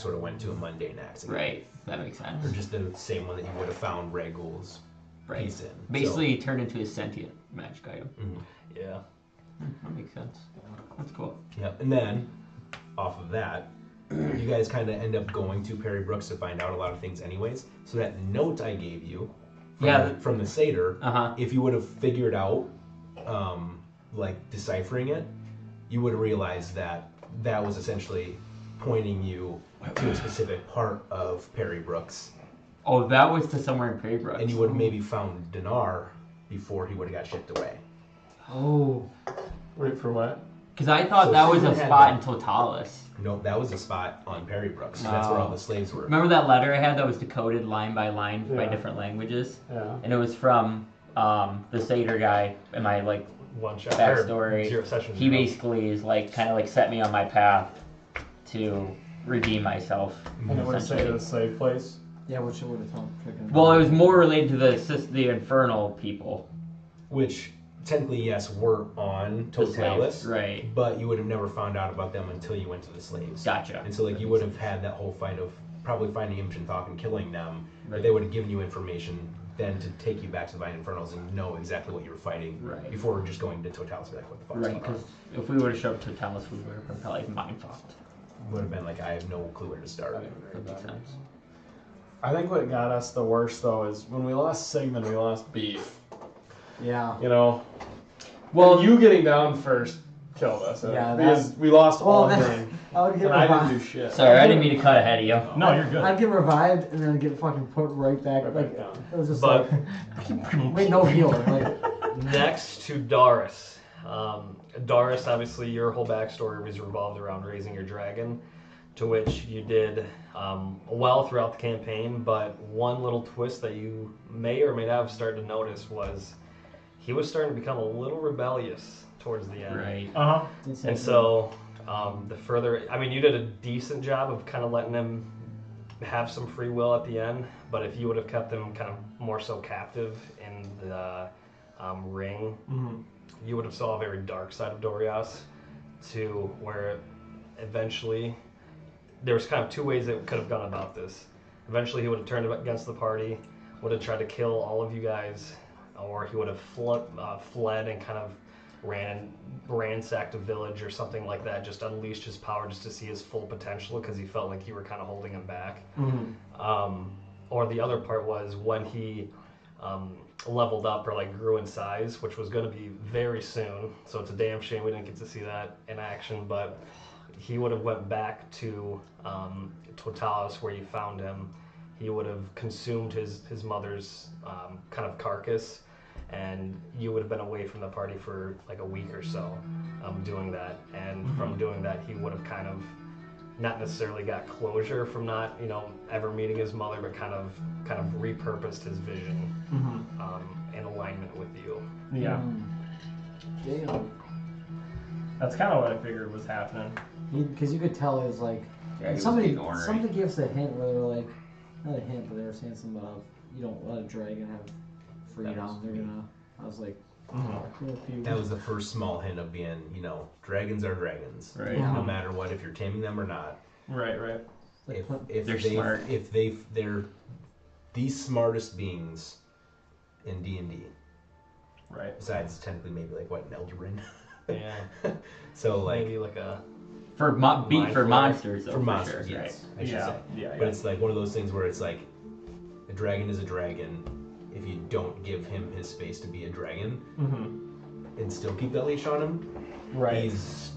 would have went to a mundane axe again. Right, that makes sense. Or just the same one that you would have found Ragul's Right. piece in. Basically, he turned into a sentient magic item. yeah. That makes sense. That's cool. Yeah, and then off of that, you guys kind of end up going to Perry Brooks to find out a lot of things, anyways. So that note I gave you, from the satyr, if you would have figured out, like deciphering it, you would have realized that that was essentially pointing you to a specific part of Perry Brooks, Oh, that was to somewhere in Perry Brooks. and you would have maybe found Dinar before he would have got shipped away. Oh. Wait for what? Because I thought So that was a Sigmund had spot in that. Totalis. No, that was a spot on Perry Brooks. 'Cause that's where all the slaves were. Remember that letter I had that was decoded line by line by Yeah. different languages? Yeah. And it was from the satyr guy in my like One shot. backstory. Zero sessions. He basically is like kind of like set me on my path to redeem myself. And it would say essentially. the slave place. Yeah, which it would have told freaking. Well, it was more related to the infernal people. Which technically, yes, were on The slaves, Totalis, right. but you would have never found out about them until you went to the slaves. Gotcha. And so, like, you would have had that whole fight of probably finding Imshin Thok and killing them, but Right. they would have given you information then to take you back to the Vine Infernals and know exactly what you were fighting Right. before just going to Totalis. Be like, what the fuck? Right, because if we would have showed up to Totalis, we would have been probably mind fucked. Would have been like, I have no clue where to start. That makes sense. I think what got us the worst though is when we lost Sigmund, we lost beef. Yeah. You know. Well, You getting down first killed us. Yeah, because we lost all then game, I would get and I didn't do revived. shit. sorry, I didn't mean to cut ahead of you. No, you're good. I'd get revived and then get fucking put right back. Right Like back down. it was just But- like wait, no healer. Like Next to Doris. Doris, obviously, your whole backstory was revolved around raising your dragon, to which you did well throughout the campaign. But one little twist that you may or may not have started to notice was he was starting to become a little rebellious towards the end. Right. And so, the further, I mean, you did a decent job of kind of letting him have some free will at the end, but if you would have kept him kind of more so captive in the ring, you would have saw a very dark side of Dorias, to where eventually there was kind of two ways that could have gone about this. Eventually, he would have turned against the party, would have tried to kill all of you guys, or he would have fled and kind of ransacked a village or something like that, just unleashed his power just to see his full potential because he felt like you were kind of holding him back. Or the other part was when he leveled up or like grew in size, which was going to be very soon. So it's a damn shame we didn't get to see that in action, but he would have went back to Totalis where you found him. He would have consumed his mother's kind of carcass, and you would have been away from the party for like a week or so doing that. And from doing that, he would have kind of not necessarily got closure from not, ever meeting his mother, but kind of repurposed his vision in alignment with you. Yeah. Damn. That's kind of what I figured was happening. Because you could tell it was like somebody gave us a hint where they were like, not a hint, but they were saying something about you don't let a dragon have freedom. They're gonna. I was like, that was the first small hint of being, dragons are dragons, right? Yeah. No matter what, if you're taming them or not. Right. If they're smart. If they're the smartest beings in D&D. Right. Besides, technically, maybe like what, an Eldarin. Yeah. So like maybe like a For monsters, though, for monsters, sure, yes, right? I should say. Yeah. But it's like one of those things where it's like, a dragon is a dragon. If you don't give him his space to be a dragon, and still keep that leash on him, right. He's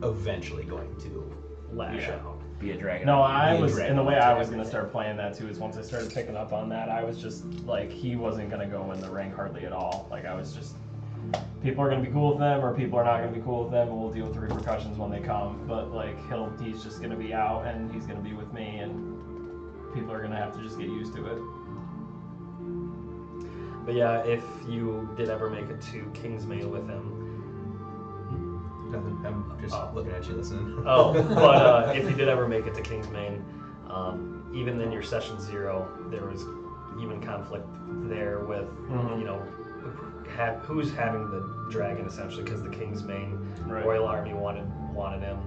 eventually going to lash out. Be a dragon. No, dragon the way onto I was going to everything. start playing that too is once I started picking up on that, I was just like, he wasn't going to go in the ring hardly at all. Like I was just, people are going to be cool with them or people are not going to be cool with them, and we'll deal with the repercussions when they come. But like he's just going to be out and he's going to be with me, and people are going to have to just get used to it. But yeah, if you did ever make it to Kingsmain with him. Nothing. I'm just looking at you, listening. But if you did ever make it to Kingsmain, even in your session 0, there was even conflict there with, who's having the dragon essentially, because the Kingsmain royal army wanted him.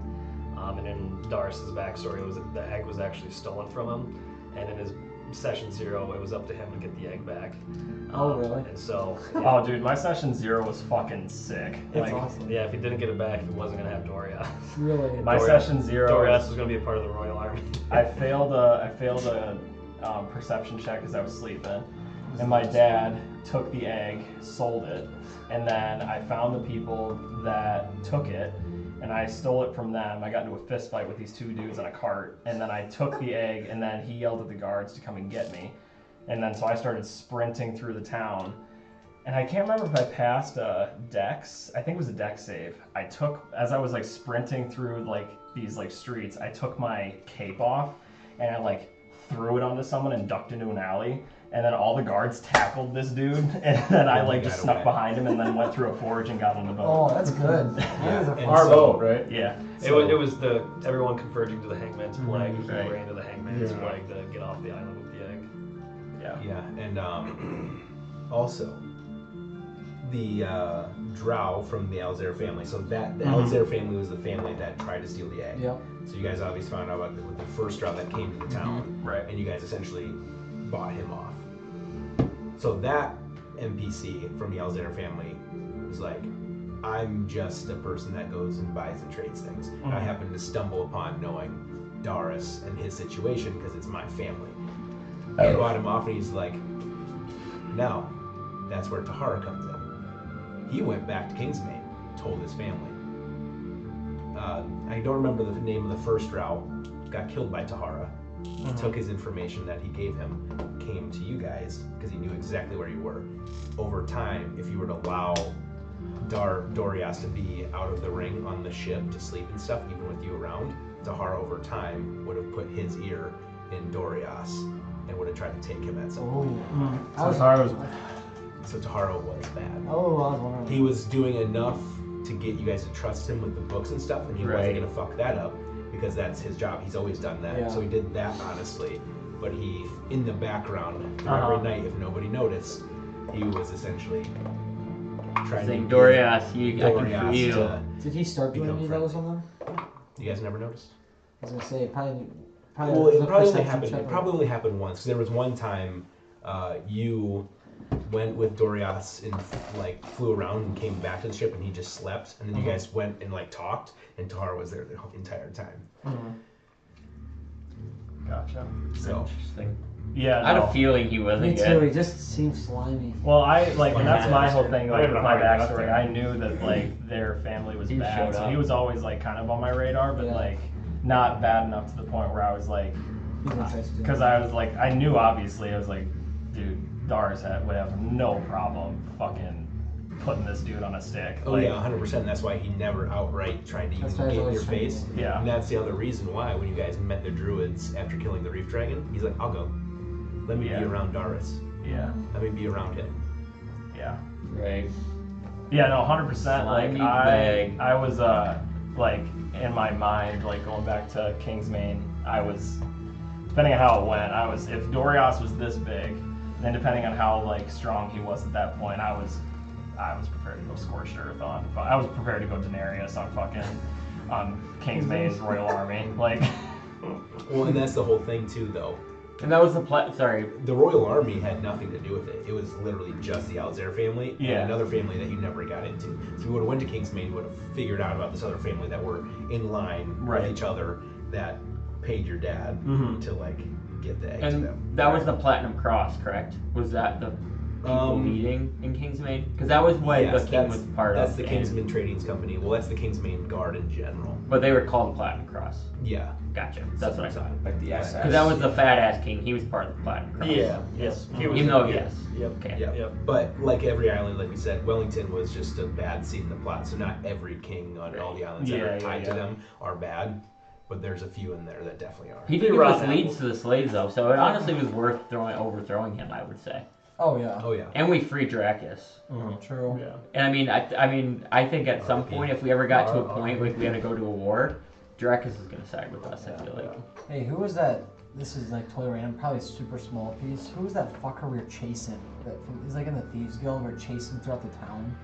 And in Doris's backstory, the egg was actually stolen from him, and in his session 0, it was up to him to get the egg back. Oh, really? And so, Oh, dude, my session 0 was fucking sick. That's awesome. yeah, if he didn't get it back, he wasn't gonna have Dorias. Really? My session 0. Dorias was gonna be a part of the royal army. I failed a perception check because I was sleeping, and my dad took the egg, sold it, and then I found the people that took it, and I stole it from them. I got into a fist fight with these 2 dudes in a cart, and then I took the egg, and then he yelled at the guards to come and get me, and then so I started sprinting through the town, and I can't remember if I passed a dex. I think it was a dex save. As I was like sprinting through like these like streets, I took my cape off, and I like threw it onto someone and ducked into an alley. And then all the guards tackled this dude, and then I like just snuck behind him, and then went through a forge and got on the boat. Oh, that's good. Our boat, right? Yeah. It was everyone converging to the hangman's flag. He ran to the hangman's flag to get off the island with the egg. Yeah. Yeah, and also the Drow from the Alzair family. So the Alzair family was the family that tried to steal the egg. Yep. So you guys obviously found out about the first Drow that came to the town, Right. and you guys essentially bought him off. So that NPC from the Alzair family was like, I'm just a person that goes and buys and trades things. I happened to stumble upon knowing Doris and his situation because it's my family. I bought him off, and he's like, no, that's where Tahara comes in. He went back to Kingsmain, told his family. I don't remember the name of the first Drow, got killed by Tahara. He took his information that he gave him, came to you guys, because he knew exactly where you were. Over time, if you were to allow Dorias to be out of the ring on the ship to sleep and stuff, even with you around, Tahara over time would have put his ear in Dorias and would have tried to take him at some point. So Tahara was bad. Oh, I was wondering. He was doing enough to get you guys to trust him with the books and stuff, and he wasn't going to fuck that up because that's his job. He's always done that. Yeah. So he did that honestly, but he, in the background, every night, if nobody noticed, he was essentially trying saying, to Dorias, I can feel. to Did he start doing any of those friendly. on them? You guys never noticed? I was gonna say probably. Well, it the probably only perception happened. check It probably only happened once. 'Cause there was one time, you went with Dorias and like flew around and came back to the ship, and he just slept. And then you guys went and like talked, and Tar was there the entire time. Gotcha. So Interesting. Yeah, I had no. a feeling he wasn't Me too. good. He just seems slimy. Well, and that's my whole thing, I like, don't with know my how he got backstory. there. I knew that, like, their family was He bad, showed so up. he was always, like, kind of on my radar, but, Yeah. like, not bad enough to the point where I was, like, He's interesting. because I was, like, I knew, obviously, I was, like, dude, Dars would have no problem fucking putting this dude on a stick. Oh like, yeah, 100%. That's why he never outright tried to even That's why get he's in your always trying to face. get Yeah. And that's the other reason why when you guys met the druids after killing the reef dragon, he's like, I'll go. Let me Yeah. be around Darius. Yeah, Let me be around him. yeah. Right. Yeah, no, 100%. Like, Slimy I bag. was, like, in my mind, like, going back to Kingsmain, I was, depending on how it went, if Dorias was this big, then depending on how, like, strong he was at that point, I was prepared to go Scorched Earth on, I was prepared to go Daenerys on Kingsmain's Royal Army, like. Well, and that's the whole thing too, though. And that was the sorry. The Royal Army had nothing to do with it. It was literally just the Alzair family Yeah. and another family that you never got into. If you would have went to Kingsmain, you would have figured out about this other family that were in line Right. with each other that paid your dad Mhm. to like get the egg to And them. that was the Platinum Cross, correct? Was that the people meeting in Kingsmain? Because that was what Yes, the king was part that's of. the and- Kingsman Tradings Company. Well, that's the Kingsman Guard in general. But they were called the Platinum Cross. Yeah. Gotcha. That's what I thought. Like the SS. Because that was the fat ass king. He was part of the Platinum Cross. Yes. He was, Even though, yeah. yes. Yep. Okay. Yeah. Yep. But like every island, like we said, Wellington was just a bad seed in the plot. So not every king on all the islands that Yeah, are yeah, tied to yeah. them are bad. But there's a few in there that definitely are. He did give rotten us leads to the slaves though, so it honestly was worth overthrowing him, I would say. Oh yeah. Oh yeah. And we freed Dracus. True. Yeah. And I think at some point, if we ever got to a point where we had to go to a war, Dracus is gonna side with us. I feel like. Hey, who was that? This is like totally random, probably a super small piece. Who was that fucker we were chasing? He's like in the Thieves Guild. We were chasing throughout the town.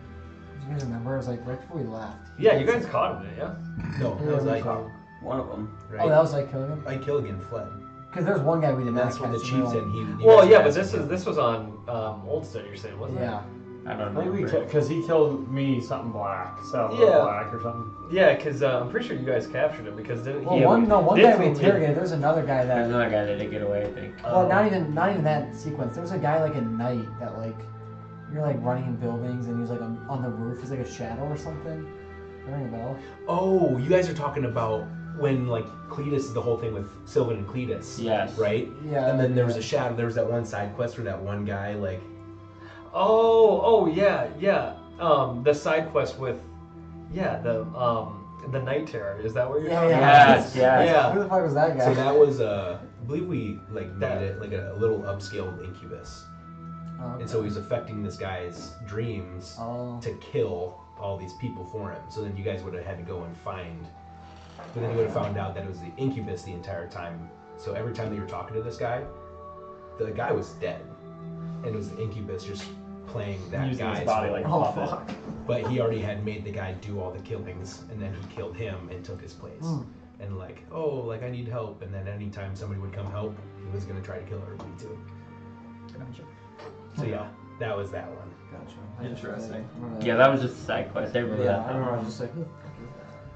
Do you guys remember? It was like right before we left. Yeah, you guys caught him, yeah? No, that was we Ike. saw him. One of them. Right? Oh, that was like killing him. Ike Killigan fled. Because there's one guy we did And not that's when the catch, and we were chieftain. like, He Well, guys yeah, were but asking this was on Oldstead, you're saying, wasn't it? Yeah. I don't I think know. because he killed me something black, so Yeah. black or something. Yeah, because I'm pretty sure you guys captured him because didn't Well, he? one guy we didn't he- interrogated. There's another guy There's that. another guy that did get away, I think. Well, not even that sequence. There was a guy like at night that like you're like running in buildings and he was like on the roof. He's like a shadow or something. Ring a bell? Oh, you guys are talking about when like Cletus, the whole thing with Sylvan and Cletus. Yes. Right? Yeah. And then there was a shadow. There was that one side quest where that one guy like. Oh, yeah. The side quest with, the Night Terror. Is that what you're talking Yes, yes. Yeah. Who the fuck was that guy? So that was I believe we like That- made it like a little upscaled incubus, Oh, and so he was affecting this guy's dreams Oh. to kill all these people for him. So then you guys would have had to go and find. But then you would have found out that it was the incubus the entire time. So every time that you were talking to this guy, the guy was dead, and it was the incubus just playing that Using his guy's body role. like a Oh puppet. fuck. But he already had made the guy do all the killings, and then he killed him and took his place. And like, oh, like I need help. And then anytime somebody would come help, he was gonna try to kill everybody too. So yeah, that was that one. Gotcha. Interesting. Yeah, that was just a side quest. I remember Yeah, that. I remember. I was just like, who the fuck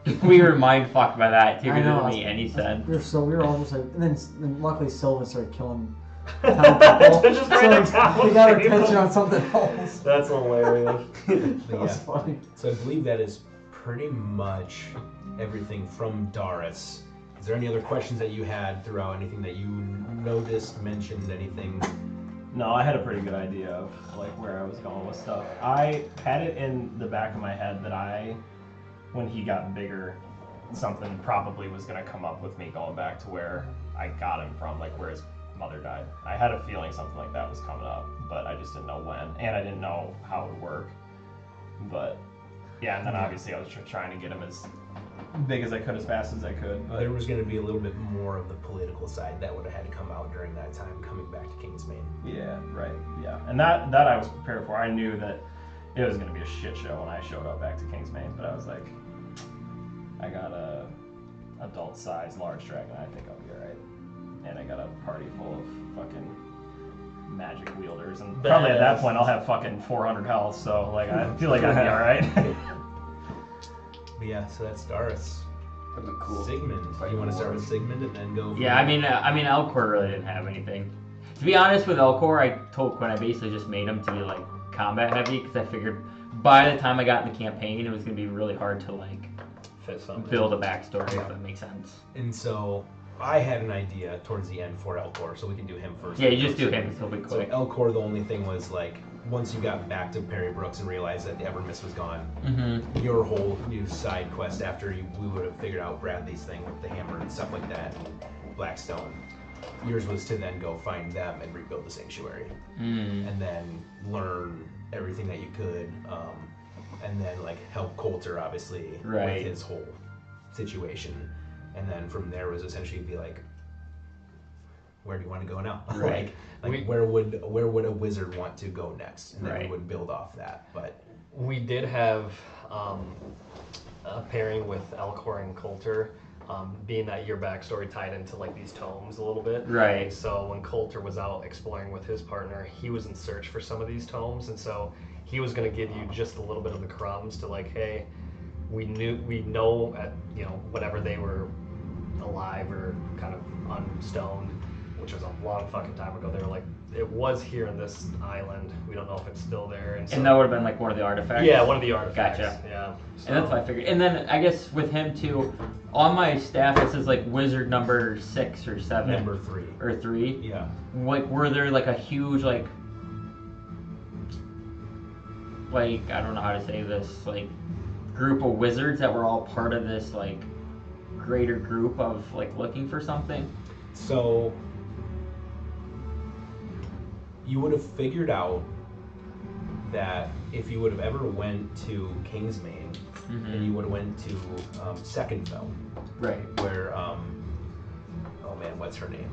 is that? We were mind fucked by that too, I because it know, didn't I make any sense. We were all just like, and then luckily Sylvan started killing town people. Just random So town we got our people. attention on something else. That's hilarious. But That was yeah, funny. so I believe that is pretty much everything from Doris. Is there any other questions that you had throughout? Anything that you noticed, mentioned, anything? No, I had a pretty good idea of like where I was going with stuff. I had it in the back of my head that when he got bigger, something probably was gonna come up with me going back to where I got him from, like where his mother died. I had a feeling something like that was coming up, but I just didn't know when, and I didn't know how it would work. But yeah, and then obviously I was trying to get him as big as I could, as fast as I could. But There was going to be a little bit more of the political side that would have had to come out during that time, coming back to Kingsmain. yeah, right, yeah, and that I was prepared for. I knew that it was gonna be a shit show when I showed up back to Kingsmain, but I was like, I got a adult size large dragon. I think I'll be alright. And I got a party full of fucking magic wielders, and probably at that point I'll have fucking 400 health. So like I feel like I'd be all right. But yeah, so that's Doris. That'd be cool. Sigmund. You want to start with Sigmund and then go? Yeah, I mean, Elcor really didn't have anything. To be honest with Elcor, I told Quinn I basically just made him to be like combat heavy because I figured by the time I got in the campaign, it was gonna be really hard to like Fit something. build a backstory, if that makes sense. And so I had an idea towards the end for Elcor, so we can do him first. Yeah, you just do him because he'll be So quick. Elcor, the only thing was like, once you got back to Perry Brooks and realized that the Evermist was gone, Mm-hmm. your whole new side quest after we would have figured out Bradley's thing with the hammer and stuff like that, Blackstone, yours was to then go find them and rebuild the sanctuary, and then learn everything that you could, and then like help Coulter obviously Right. with his whole situation, and then from there was essentially be like, where do you want to go now? Right. like where would a wizard want to go next, and then we Right. would build off that. But We did have a pairing with Elcor and Coulter, being that your backstory tied into like these tomes a little bit. Right. So when Coulter was out exploring with his partner, he was in search for some of these tomes, and so he was going to give you just a little bit of the crumbs to like, hey, we know at whenever they were alive or kind of unstoned, which was a long fucking time ago. They were like, it was here in this island. We don't know if it's still there. And, so, And that would have been like one of the artifacts. yeah, one of the artifacts. Gotcha. Yeah. And that's what I figured. And then I guess with him too, on my staff it says like wizard number 6 or 7 number 3. or 3. Yeah. Like, were there like a huge like I don't know how to say this, like group of wizards that were all part of this like greater group of like looking for something? So you would have figured out that if you would have ever went to Kingsmain, and you would have went to Secondfell, Right. where oh man, what's her name?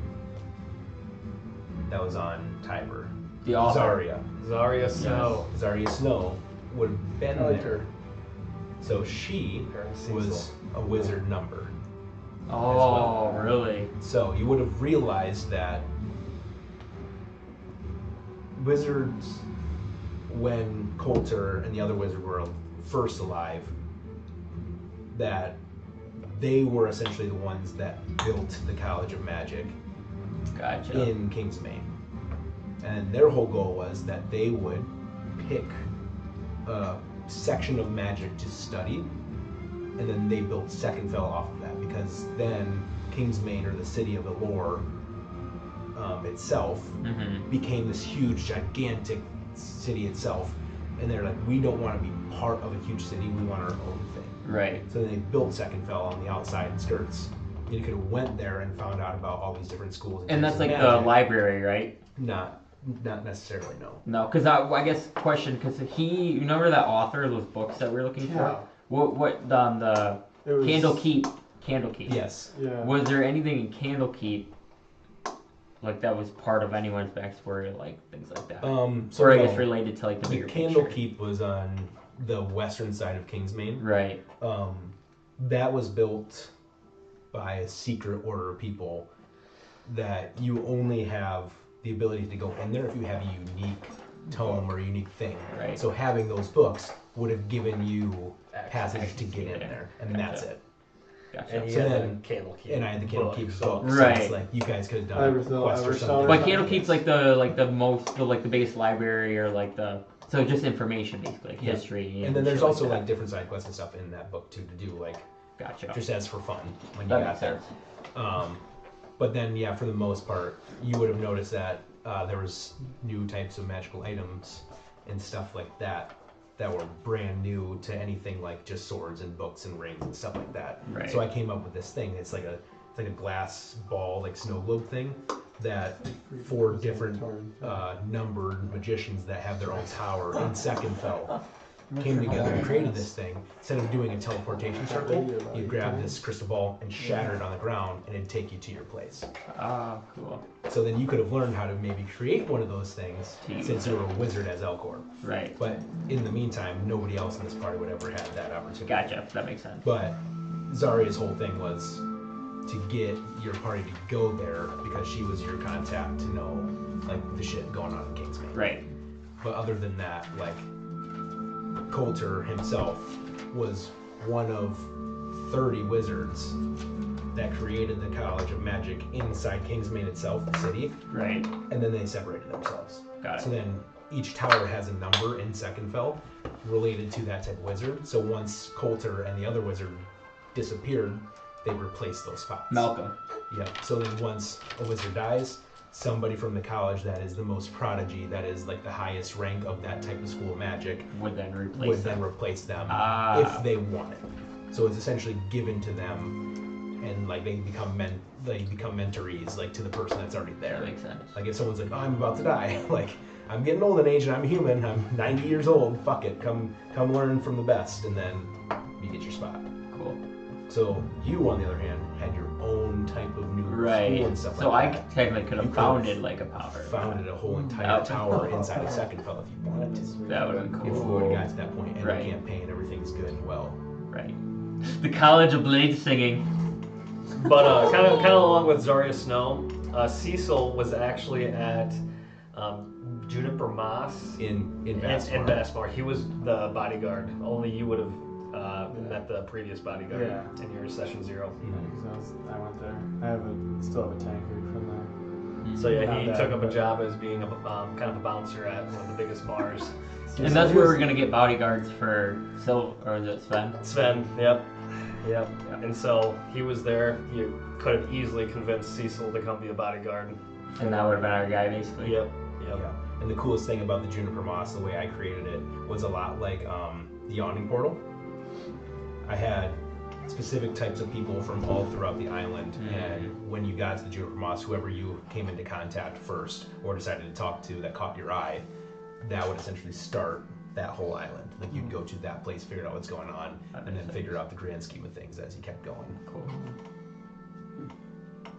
That was on Tiber. The author. Zarya. Zarya Snow. Zarya Snow would have been I like there. So she was a wizard number. Oh, really? So you would have realized that wizards, when Coulter and the other wizard were first alive, that they were essentially the ones that built the College of Magic Gotcha. in Kingsmain. And their whole goal was that they would pick a section of magic to study, and then they built Secondfell off of that, because then Kingsmain, or the city of Elor itself, became this huge, gigantic city itself. And they're like, we don't want to be part of a huge city, we want our own thing. Right. So they built Secondfell on the outside skirts. You could have went there and found out about all these different schools. And that's like the magic. library, right? Not necessarily, no. No, because I guess question, because you remember that author of those books that we were looking for? What the It was, Candlekeep. Yes. Yeah. Was there anything in Candlekeep like that was part of anyone's backstory, like things like that? So or I no, guess related to like the the bigger picture? Candlekeep was on the western side of Kingsmain. Right. That was built by a secret order of people that you only have the ability to go in there if you have a unique tome or a unique thing. Right. So having those books would have given you passage to get in Yeah. there, and Gotcha. that's it. Gotcha. And he So had then- the Candlekeep. And I had the Candlekeep book, book, so- so it's Right. like you guys could have done Everstone, a quest or Everstone. something. But Candlekeep's like the biggest library, or like so just information basically, like Yeah. history. And then there's shit also that. like different side quests and stuff in that book too, to do like Gotcha. just as for fun when you That got makes there. sense. But then, yeah, for the most part, you would have noticed that there was new types of magical items and stuff like that that were brand new to anything like just swords and books and rings and stuff like that. Right. So I came up with this thing. It's like a glass ball, like snow globe thing, that 4 different numbered magicians that have their own tower in Secondfell came together and created this thing. Instead of doing a teleportation circle, you grab this crystal ball and shatter it on the ground, and it'd take you to your place. Ah, cool. So then you could have learned how to maybe create one of those things To use since you were a wizard as Elcor. Right. But in the meantime, nobody else in this party would ever have that opportunity. Gotcha. That makes sense. But Zarya's whole thing was, to get your party to go there because she was your contact to know like the shit going on in Kingsman. Right. But other than that, like Coulter himself was one of 30 wizards that created the College of Magic inside Kingsman itself, the city. Right. And then they separated themselves. Got it. So then each tower has a number in Secondfell related to that type of wizard. So once Coulter and the other wizard disappeared, they replaced those spots. Malcolm. Yeah. So then once a wizard dies, somebody from the college that is the most prodigy, that is like the highest rank of that type of school of magic, Would then replace them. replace them Ah. if they want it. So it's essentially given to them, and like they become mentorees like to the person that's already there. That makes sense. Like if someone's like, oh, I'm about to die, like I'm getting old in age and I'm human, I'm 90 years old, fuck it, come learn from the best, and then you get your spot. Cool. So you, on the other hand, had your own type of new Right. school and stuff So like I that. technically could You have could've founded like a power. Founded a whole entire That- tower inside of Secondfell if you wanted to. That would have been If we cool. would have got to that point, and Right. the campaign, everything's good and well. Right. The College of Blade Singing. But kind of along with Zarya Snow, Cecil was actually at Juniper Moss In Vastmar. in Vastmar. He was the bodyguard. Only you would have met the previous bodyguard Yeah. in your session 0. Because I went there. Still have a tankard from there. So yeah, Not he bad, took up a but- job as being a kind of a bouncer at one of the biggest bars. And that's where we're gonna get bodyguards for or is it Sven? Sven, yep. And so he was there. You could have easily convinced Cecil to come be a bodyguard. And that would have been our guy basically. Yep. Yeah. And the coolest thing about the Juniper Moss, the way I created it, was a lot like the Yawning Portal. I had specific types of people from all throughout the island, and when you got to the Juniper Moss, whoever you came into contact first or decided to talk to that caught your eye, that would essentially start that whole island. Like you'd go to that place, figure out what's going on, and then figure out the grand scheme of things as you kept going. Cool.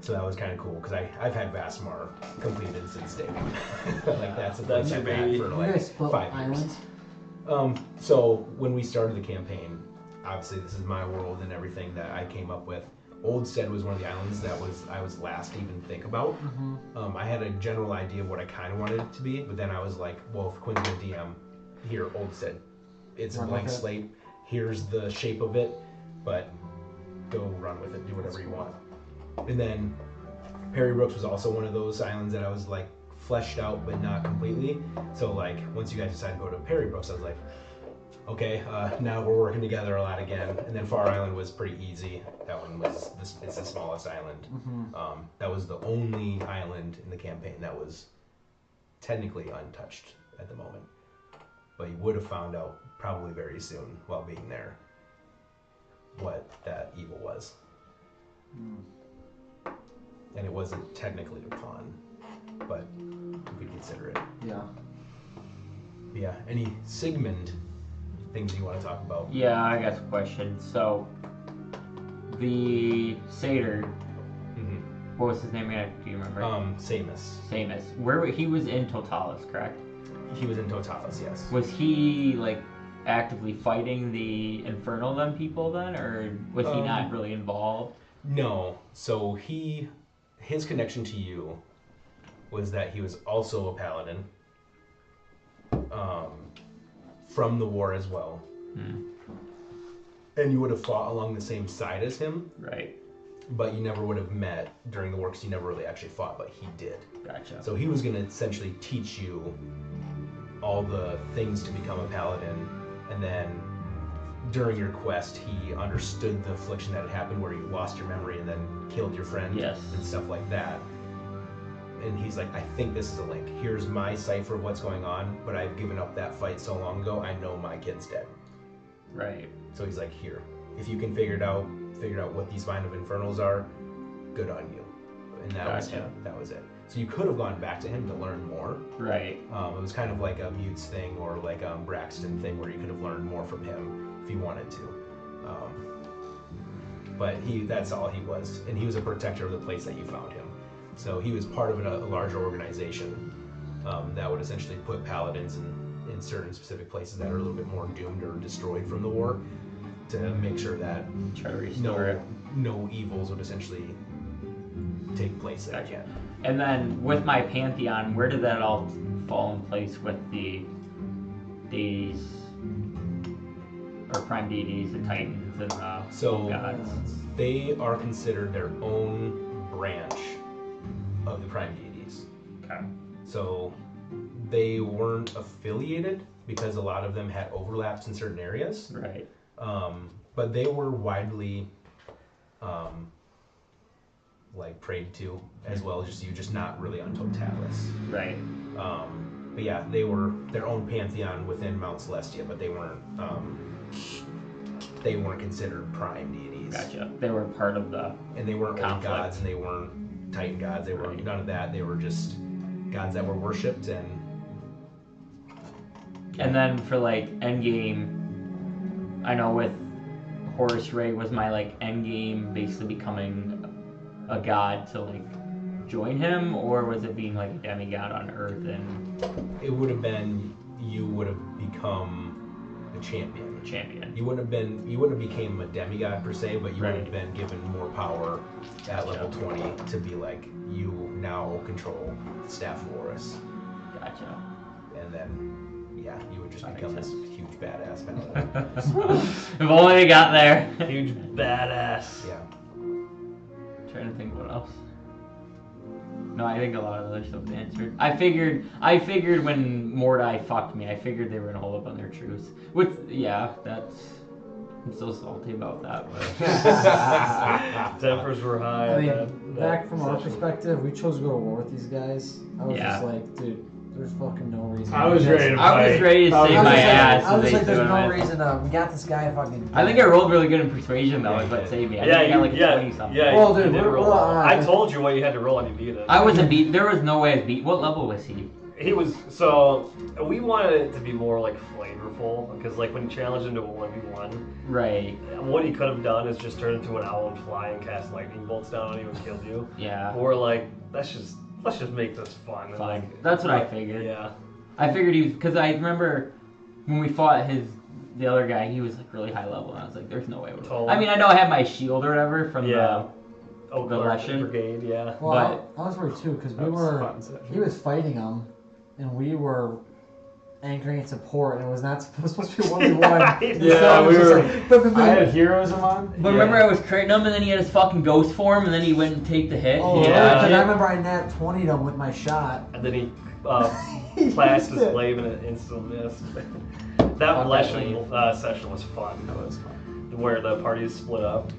So that was kind of cool because I've had Vastmar completed since day one. Like that's a That's place your I've had baby. for You like guys split 5 years. islands? So when we started the campaign, obviously this is my world and everything that I came up with. Oldstead was one of the islands that I was last to even think about. I had a general idea of what I kind of wanted it to be, but then I was like, well, if Quinn's gonna DM, here, Oldstead. It's a Run blank with it. slate. Here's the shape of it, but go run with it, do whatever you want. And then Perry Brooks was also one of those islands that I was like fleshed out, but not completely. So like once you guys decided to go to Perry Brooks, I was like, okay, now we're working together a lot again. And then Far Island was pretty easy. That one was it's the smallest island. That was the only island in the campaign that was technically untouched at the moment. But you would have found out probably very soon while being there what that evil was. And it wasn't technically a pawn, but you could consider it. Yeah. Yeah, any Sigmund things you want to talk about? Yeah, I got some questions. So the satyr, what was his name again? Do you remember? Samus. Samus. He was in Totalis, correct? He was in Totalis, yes. Was he like actively fighting the Infernal then people then, or was he not really involved? No. So his connection to you was that he was also a paladin. From the war as well. And you would have fought along the same side as him. Right. But you never would have met during the war because you never really actually fought, but he did. Gotcha. So he was going to essentially teach you all the things to become a paladin, and then during your quest he understood the affliction that had happened where you lost your memory and then killed your friend and stuff like that. And he's like, I think this is a link. Here's my cipher of what's going on, but I've given up that fight so long ago, I know my kid's dead. Right. So he's like, here, if you can figure out what these Vine of Infernals are, good on you. And that was him. That was it. So you could have gone back to him to learn more. Right. It was kind of like a Mutes thing or like a Braxton thing where you could have learned more from him if you wanted to. But that's all he was. And he was a protector of the place that you found him. So he was part of a larger organization that would essentially put paladins in certain specific places that are a little bit more doomed or destroyed from the war. to make sure that Try to restore it. no evils would essentially take place there. Gotcha. And then with my pantheon, where did that all fall in place with the deities or prime deities, the titans and So gods? they are considered their own branch of the prime deities. Okay. So they weren't affiliated because a lot of them had overlaps in certain areas. Right. But they were widely like prayed to as well as just not really on Totalis. Right. But yeah, they were their own pantheon within Mount Celestia, but they weren't considered prime deities. Gotcha. They were part of the. And they weren't old conflict. gods, and they weren't Titan gods. They were none of that. They were just gods that were worshipped. And then for like endgame, I know with Horus Ray was my like endgame basically becoming a god to like join him, or was it being like a demigod on Earth and it would have been you would have become a champion. You wouldn't have became a demigod per se, but you would have been given more power at level 20 to be like you now control the Staff of Horus. Gotcha. And then you would just become this huge badass paladin. If only we got there. Huge badass. Yeah. Trying to think what else. No, I think a lot of other stuff's answered. I figured when Mordai fucked me, I figured they were gonna hold up on their truce. Which, yeah, I'm so salty about that. But Tempers were high. I mean, back from our perspective, we chose to go to war with these guys. I was Yeah. just like, dude, there's fucking no reason. I was ready to I was fight. ready to I was save my just like- ass. I was and like, they there's threw no it. reason. We got this guy fucking. I think I rolled really good in persuasion though, Yeah, you but did. saved me. I Yeah, think I got like yeah, 20 something. yeah. Well, you dude, did we're roll well. on. I told you what you had to roll and you beat it. I wasn't beat. There was no way I was beat. What level was he? He was so we wanted it to be more like flavorful because like when you challenge into a 1v1, Right. what he could have done is just turn into an owl and fly and cast lightning bolts down on you and killed you. Yeah. Or like let's just make this fun. And, Fine. like, That's what I figured. Yeah. I figured he was because I remember when we fought the other guy, he was like really high level, and I was like, "There's no way." Totally. I mean, I know I had my shield or whatever from Yeah. the Oak Leshen. Brigade. Yeah. Well, I was worried too because That was fun session. he was fighting them, and we were anchoring in support, and it was not supposed to be 1v1. Yeah, we were. I had Oh, heroism on. But remember, I was critting him, and then he had his fucking ghost form, and then he went and take the hit. oh, He yeah. dodged Because I it. remember I nat 20'd him with my shot. And then he clasped his glaive and it instantly missed. That Leshen session was fun. That was fun. Where the parties split up.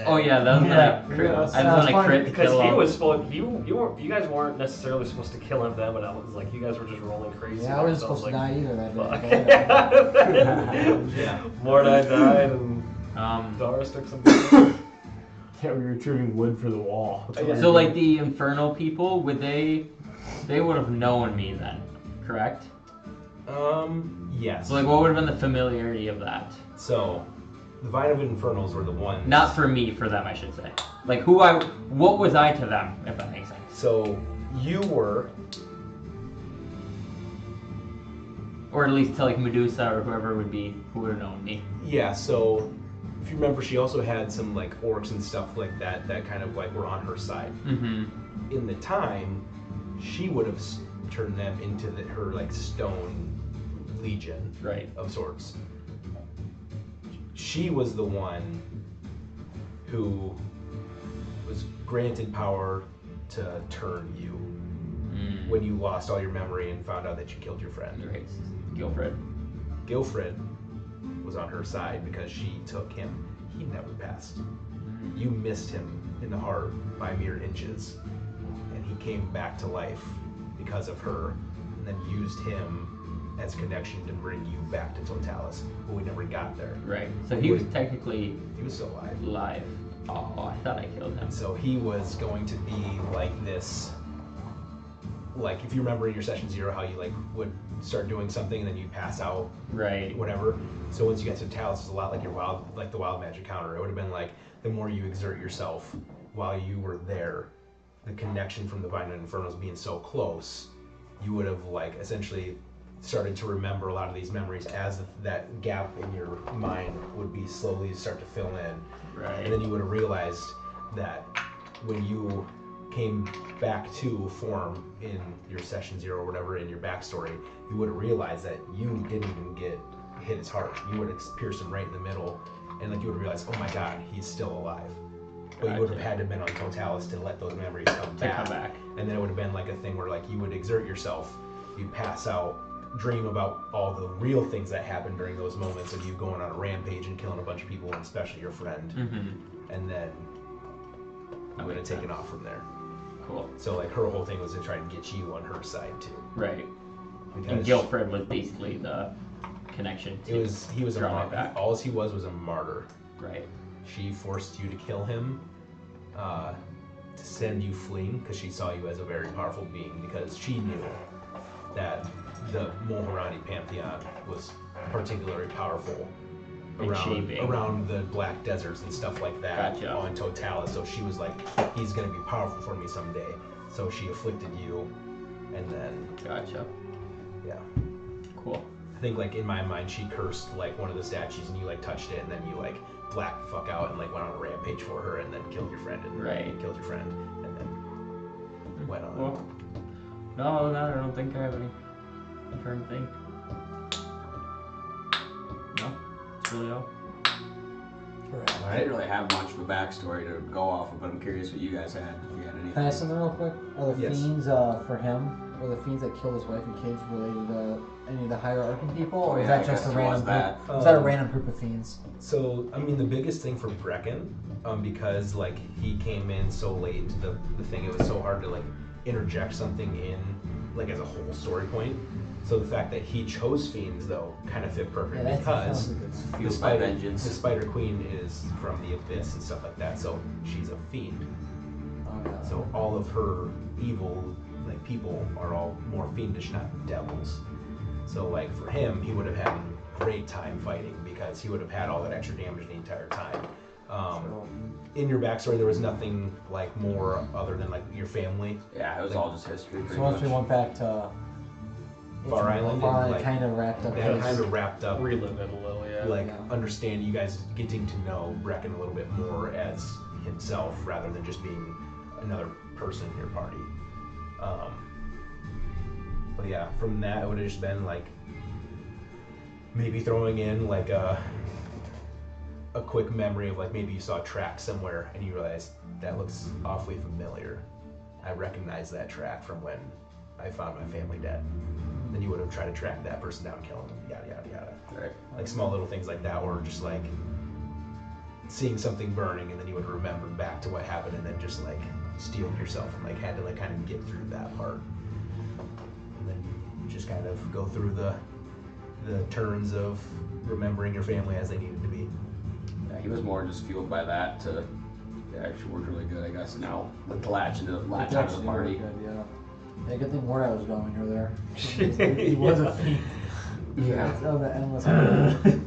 Oh yeah, that was Yeah. when I crit. Yeah, I was that when was I fun. crit to Because kill he him. was supposed, you guys weren't necessarily supposed to kill him then, but I was like, you guys were just rolling crazy. Yeah, I wasn't So supposed to die either that fuck. day. Yeah. Mordai died and Dara took some damage. Yeah, we were retrieving wood for the wall. That's what we So were like doing. the infernal people, they would have known me then, correct? Yes. So like, what would have been the familiarity of that? So, the Vine of Infernals were the ones. Not for me, for them, I should say. Like what was I to them, if that makes sense? So, you were. Or at least to like Medusa or whoever would be who would have known me. Yeah, so. If you remember, she also had some like orcs and stuff like that kind of like were on her side. Mm-hmm. In the time, she would have turned them into her like stone legion Right. of sorts. She was the one who was granted power to turn you when you lost all your memory and found out that you killed your friend. Right. Gilfred. Gilfred was on her side because she took him. He never passed. You missed him in the heart by mere inches, and he came back to life because of her, and then used him as connection to bring you back to Totalis, but we never got there. Right. So he was technically He was still alive. live. Oh, I thought I killed him. And so he was going to be like this, like if you remember in your session 0 how you like would start doing something and then you'd pass out, Right. whatever. So once you get to Talos, it's a lot like the wild magic counter. It would have been like the more you exert yourself while you were there, the connection from the Vine and Infernals being so close, you would have like essentially started to remember a lot of these memories as that gap in your mind would be slowly start to fill in. Right. And then you would have realized that when you came back to form in your session 0 or whatever in your backstory, you would have realized that you didn't even get hit his heart. You would have pierced him right in the middle, and like you would have realized, oh my God, he's still alive. But you would have had to have been on Totalis to let those memories come back. And then it would have been like a thing where like you would exert yourself, you'd pass out, dream about all the real things that happened during those moments of you going on a rampage and killing a bunch of people, and especially your friend. And then you would have taken off from there. Cool. So like her whole thing was to try to get you on her side too. Right. Because And Guilford was basically the connection to he was a draw me martyr. back. All he was a martyr. Right. She forced you to kill him, to send you fleeing because she saw you as a very powerful being, because she knew that the Moharani pantheon was particularly powerful around the Black Deserts and stuff like that on Totalis. So she was like, he's going to be powerful for me someday. So she afflicted you, and then yeah. Cool. I think like in my mind she cursed like one of the statues, and you like touched it, and then you like blacked the fuck out and like went on a rampage for her, and then killed your friend, and killed your friend, and then went on. Well, no, I don't think I have any. I'm trying to think. No, it's really all. I didn't really have much of a backstory to go off of, but I'm curious what you guys had. If you had anything. Can I ask something real quick? Are the Yes. fiends for him, or the fiends that killed his wife and kids related to any of the higher arcane people, or is that just a random group? Is that a random group of fiends? So I mean, the biggest thing for Brecken, because like he came in so late into the thing, it was so hard to like interject something in like as a whole story point. So the fact that he chose fiends though kind of fit perfect, because the Spider Queen is from the Abyss and stuff like that, so she's a fiend. So all of her evil like people are all more fiendish, not devils. So like for him, he would have had a great time fighting, because he would have had all that extra damage the entire time. In your backstory, there was nothing like more other than like your family. Yeah, it was all just history. So once we went back to Far Island, and, like, kind of wrapped up. That kind of wrapped up. Relive it a little, yeah. Like understand you guys getting to know Brecken a little bit more as himself, rather than just being another person in your party. But yeah, from that it would have just been like maybe throwing in like a quick memory of like maybe you saw a track somewhere and you realized that looks awfully familiar. I recognize that track from when I found my family dead. Then you would have tried to track that person down, kill him, yada yada yada. Right. Like small little things like that, or just like seeing something burning, and then you would remember back to what happened, and then just like steeled yourself and like had to like kind of get through that part, and then just kind of go through the turns of remembering your family as they needed to be. Yeah, he was more just fueled by that to actually work really good, I guess. And now the latch into the latch onto the party. Yeah, good thing Mordai was going over there. He was a fiend. Yeah. That's the endless.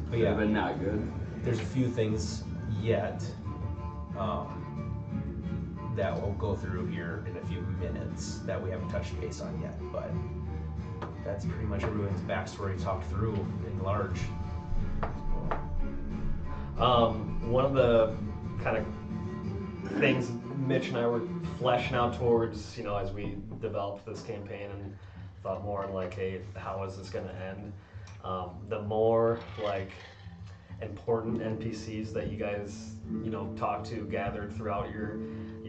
But yeah, but not good. There's a few things yet that we'll go through here in a few minutes that we haven't touched base on yet, but that's pretty much everyone's backstory talked through in large. One of the kind of things Mitch and I were fleshing out towards, you know, as we developed this campaign and thought more on like, hey, how is this going to end? The more like important NPCs that you guys, you know, talked to, gathered throughout your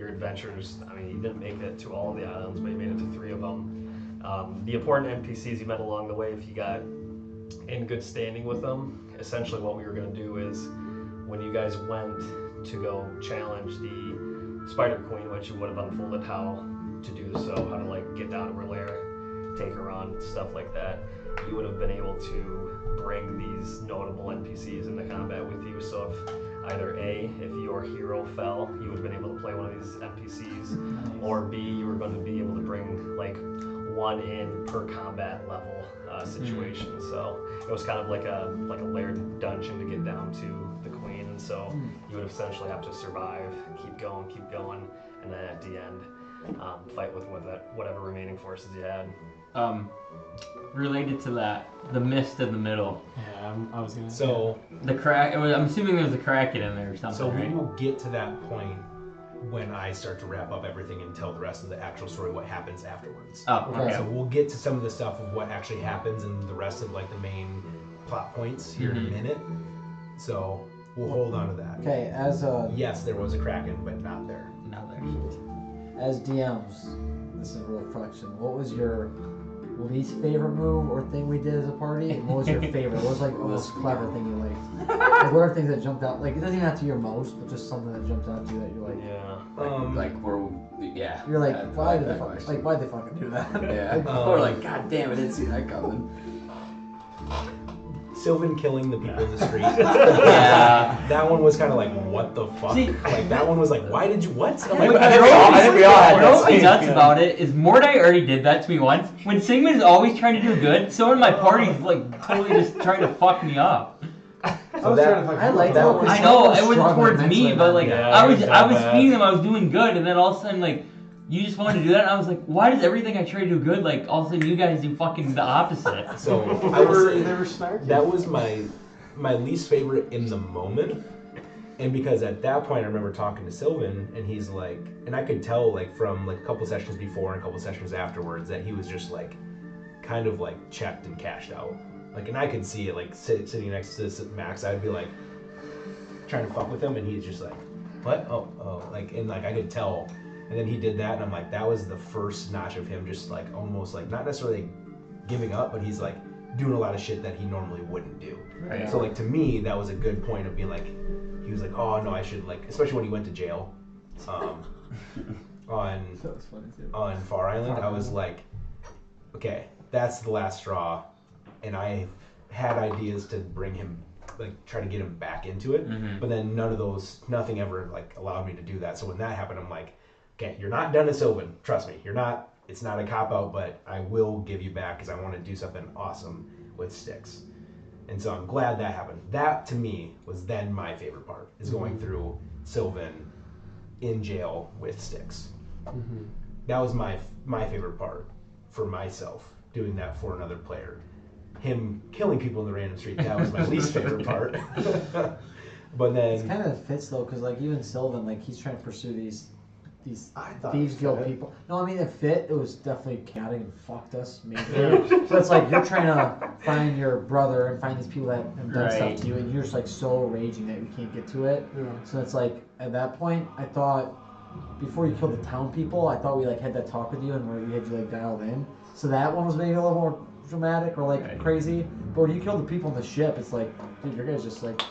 adventures. I mean, you didn't make it to all of the islands, but you made it to 3 of them. The important NPCs you met along the way, if you got in good standing with them, essentially what we were going to do is when you guys went to go challenge the Spider Queen, which you would have unfolded how to do so, how to like get down to her lair, take her on, stuff like that, you would have been able to bring these notable NPCs into combat with you. So if either A, if your hero fell, you would have been able to play one of these NPCs, nice. Or B, you were going to be able to bring like 1 in per combat level situation. So it was kind of like a layered dungeon to get down to the queen, and so you would essentially have to survive, keep going, and then at the end fight with whatever remaining forces you had. related to that, the mist in the middle. Yeah, I was gonna. So The crack. I'm assuming there's a Kraken in there or something, So we right? will get to that point when I start to wrap up everything and tell the rest of the actual story, what happens afterwards. Oh, okay. So we'll get to some of the stuff of what actually happens and the rest of like the main plot points here in a minute. So we'll hold on to that. Okay, as Yes, there was a Kraken, but not there. Now there's. as DMs, this is a reflection. What was your least favorite move or thing we did as a party? And what was your favorite? What was like the most clever thing you liked? Like what are things that jumped out? Like it doesn't even have to be your most, but just something that jumped out to you that you're like, Yeah. Like we're yeah. you're like, I why like did that they question. like why'd they fucking do that? Yeah. Or like, God damn, I didn't see that coming. Sylvan killing the people in the street. Yeah. That one was kind of like, what the fuck? See- Like that one was like, why did you what? I'm Like, like, I think we all had You know what's that nuts same- about it is Mordai already did that to me once. When Sigmund is always trying to do good, so in my party's like totally just trying to fuck me up. I So was that- trying to fucking I like that that. one- I know it wasn't towards me, mentally but like Yeah, I it was was I was bad. feeding them, I was doing good, and then all of a sudden like you just wanted to do that, and I was like, why does everything I try to do good, like all of a sudden you guys do fucking the opposite? so I They would were say they were snarky. that was my least favorite in the moment. And because at that point I remember talking to Sylvan and he's like, and I could tell like from like a couple sessions before and a couple sessions afterwards that he was just like kind of like checked and cashed out. Like, and I could see it like sitting next to Max, I'd be like trying to fuck with him and he's just like, what? Oh, like, and like I could tell. And then he did that and I'm like, that was the first notch of him just like almost like not necessarily giving up, but he's like doing a lot of shit that he normally wouldn't do. Right. So like to me, that was a good point of being like, he was like, oh no, I should like, especially when he went to jail, on That was funny too. on Far Island. I was like, okay, that's the last straw, and I had ideas to bring him, like try to get him back into it, Mhm. but then nothing ever like allowed me to do that. So when that happened, I'm like, okay, you're not done at Sylvan. Trust me, you're not. It's not a cop out, but I will give you back because I want to do something awesome with Styx. And so I'm glad that happened. That to me was then my favorite part is going through Sylvan in jail with Styx. That was my favorite part for myself, doing that for another player. Him killing people in the random street, that was my least favorite part. But It then kind of fits though, because like even Sylvan, like he's trying to pursue these I thought thieves it guild fit. people. No, I mean it fit. It was definitely chaotic and fucked us majorly. So it's like you're trying to find your brother and find these people that have done Right. stuff to you, and you're just like so raging that we can't get to it. Yeah. So it's like at that point, I thought before you killed the town people, I thought we like had that talk with you and where we had you like dialed in. So that one was maybe a little more dramatic or like Right. crazy. But when you killed the people on the ship, it's like, dude, your guys just like.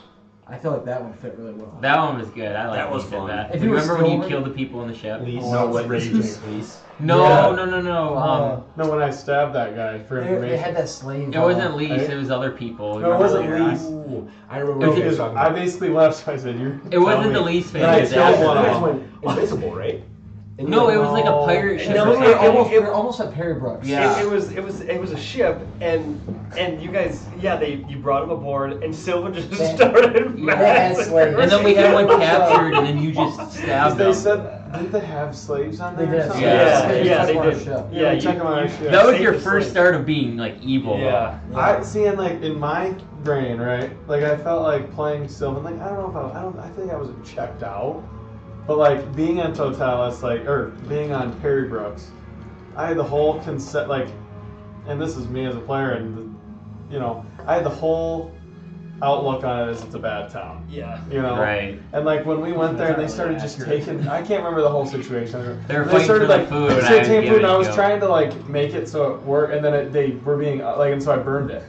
I feel like that one fit really well. That one was good. I like That was when you did fun. that. If You you were remember when you still- killed the people on the ship? Least No witnesses. Please. No, Yeah. no. No, when I stabbed that guy for They information. had that slave. It wasn't Lease. Right? It was other people. No, it wasn't Remember? Lease. Ooh, I remember It what you Because guys talking I about. basically left, so I said, "You." It wasn't tell the me." Lease Then I family. killed That's one what of it You was. guys went invisible, right? And No, you it was like a pirate ship. No, or it- something. We're almost at Perry Brooks. Yeah. It was a ship, and you guys, you brought him aboard, and Sylvan just They- started they had massacring. slaves. And then we had one captured, and then you just 'Cause stabbed they them. said, didn't they have slaves on They there? or did. something? Yeah, yeah, they on our did. ship. Yeah, we check them on our ship. That was saved your the first slaves. start of being like evil. Yeah. I see, and like in my brain, right? Like I felt like playing Sylvan. Like I don't know if I think I was checked out, but like being on Totalis, like or being on Perry Brooks, I had the whole concept. Like, and this is me as a player, and I had the whole outlook on it as it's a bad town. Yeah. You know, Right. And like when we went there, and they That's not started really just accurate. taking. I can't remember the whole situation. They were fighting started for the like food, they and started I taking gave food, it and I a was go. trying to like make it so it worked, and then they were being like, and so I burned it.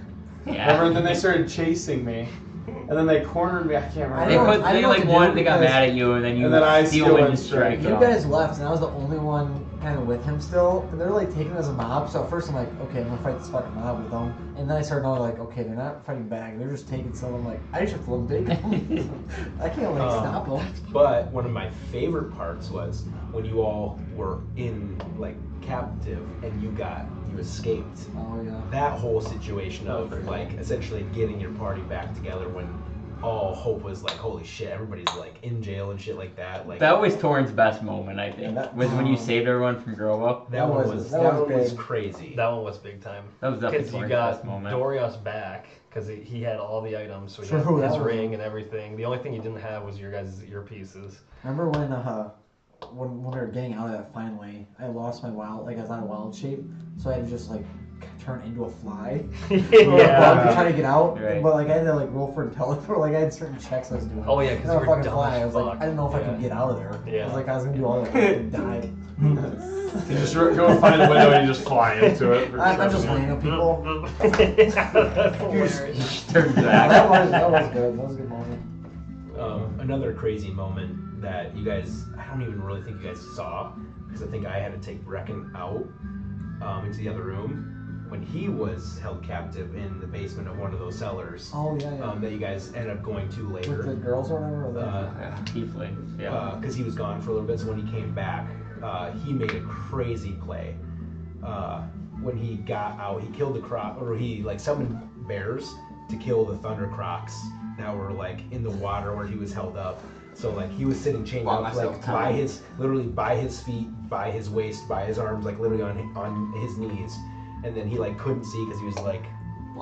Remember? Yeah. And then they started chasing me, and then they cornered me. I can't remember. They I put don't they know like what to one. do They got because- mad at you, and then you And then I steal still and went strike. straight. You guys left, and I was the only one kind of with him still. And they're like taking it as a mob. So at first I'm like, okay, I'm gonna fight this fucking mob with them. And then I started knowing like, okay, they're not fighting back. They're just taking some. I'm like, I just have to let them take them. I can't like stop them. But one of my favorite parts was when you all were in like captive and you escaped. Oh yeah. That whole situation of like essentially getting your party back together when all hope was like, holy shit, everybody's like in jail and shit like that. Like That was Torrin's best moment, I think. Yeah, that- was when you saved everyone from Grow Up. that one was big. crazy. That one was big time. That was definitely Because you Torrin's got best moment. Dorios back because he had all the items, so he True, had that his was- ring and everything. The only thing he didn't have was your guys' earpieces. Remember when we were getting out of that finally, I lost my wild, like I was out of wild shape, so I had to just like turn into a fly. Yeah. Trying to get out, Right. but like I had to like roll for intelligence, like I had certain checks I was doing. Oh yeah, because And you I were fucking dumb fly. as I was like, fuck. I didn't know if I Yeah. could get out of there. Yeah. I was like, I was gonna do all that and die. You just go find a window and you just fly into it. I'm just laying at people. That's hilarious. Turns Yeah, back. that was good. That was a good moment. Another crazy moment that you guys, I don't even really think you guys saw, because I think I had to take Brecken out into the other room when he was held captive in the basement of one of those cellars Oh yeah, yeah. that you guys ended up going to With the later. girls or whatever. Or the... Yeah, tieflings. Yeah. Because he was gone for a little bit, so when he came back, he made a crazy play. When he got out, he killed the croc, or he like summoned bears to kill the thunder crocs that were like in the water where he was held up. So like he was sitting chained Bought up myself like time. literally by his feet, by his waist, by his arms, like literally on his knees, and then he like couldn't see because he was like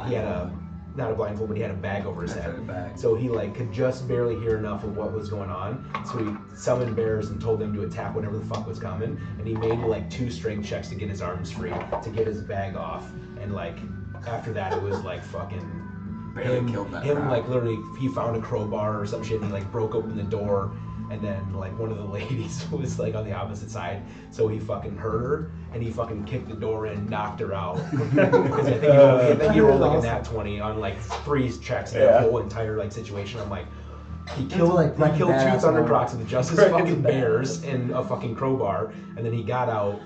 he had a not a blindfold, but he had a bag over his head. So he like could just barely hear enough of what was going on. So he summoned bears and told them to attack whatever the fuck was coming. And he made like 2 strength checks to get his arms free, to get his bag off. And like after that, it was like fucking Barely killed that him crowd. like literally he found a crowbar or some shit and he like broke open the door. And then like one of the ladies was like on the opposite side, so he fucking hurt her and he fucking kicked the door in, knocked her out. Because I think he rolled like a nat 20 on like 3 checks in that whole entire like situation. I'm like, he killed like he killed 2 badass thunder moment. crocs with just his fucking bears and a fucking crowbar, and then he got out.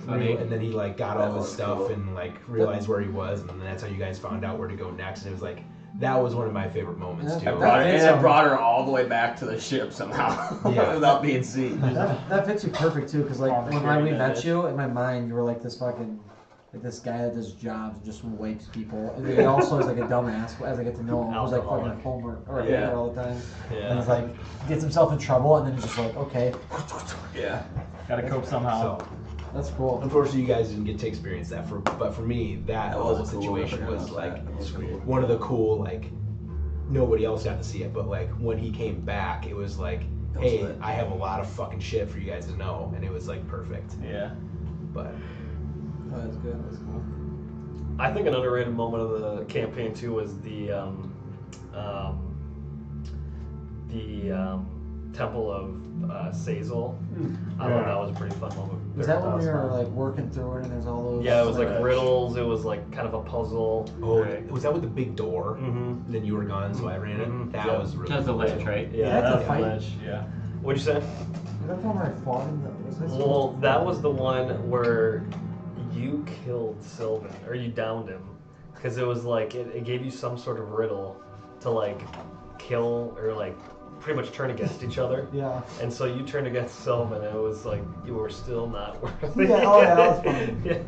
And then he like got all his stuff and like realized where he was, and then that's how you guys found out where to go next. And it was like that was one of my favorite moments Yeah, too. that- I brought her all the way back to the ship somehow, Yeah. without being seen. That fits you perfect too, because like Oh, when sure we you met did. you, in my mind you were like this fucking, like this guy that does jobs and just wipes people, and then also is like a dumbass as I get to know him. He was like fucking Alcoholic. homework or Yeah. yeah. all the time, and Yeah. he's like gets himself in trouble, and then he's just like, okay, Yeah. Gotta cope somehow. So that's cool. unfortunately, you guys didn't get to experience that. But for me, that That whole was cool. situation I forgot was about like that. That was cool. one of the cool like nobody else got to see it, but like when he came back, it was like, That was hey, lit. I have a lot of fucking shit for you guys to know, and it was like perfect. Yeah. But Oh, that's good. That's cool. I think an underrated moment of the campaign too was the Temple of Sazel. I thought that was a pretty fun moment. Was that when we was were fun. like working through it, and there's all those? Yeah, it was like Right. riddles. It was like kind of a puzzle. oh, Right. was that with the big door? Mm-hmm. And then you were gone, so I ran it. Mhm. That Yeah. was really That's a cool. lich, right? Yeah. That's a That's fight? Lich, yeah. What'd you say? Was that the one where I fought in the? Was this Well, that was the one where you killed Sylvan, or you downed him, because it was like it gave you some sort of riddle to like kill or like pretty much turn against each other. Yeah. And so you turned against Sylvan, and it was like you were still not worthy. Yeah, oh yeah, that was funny. Yeah.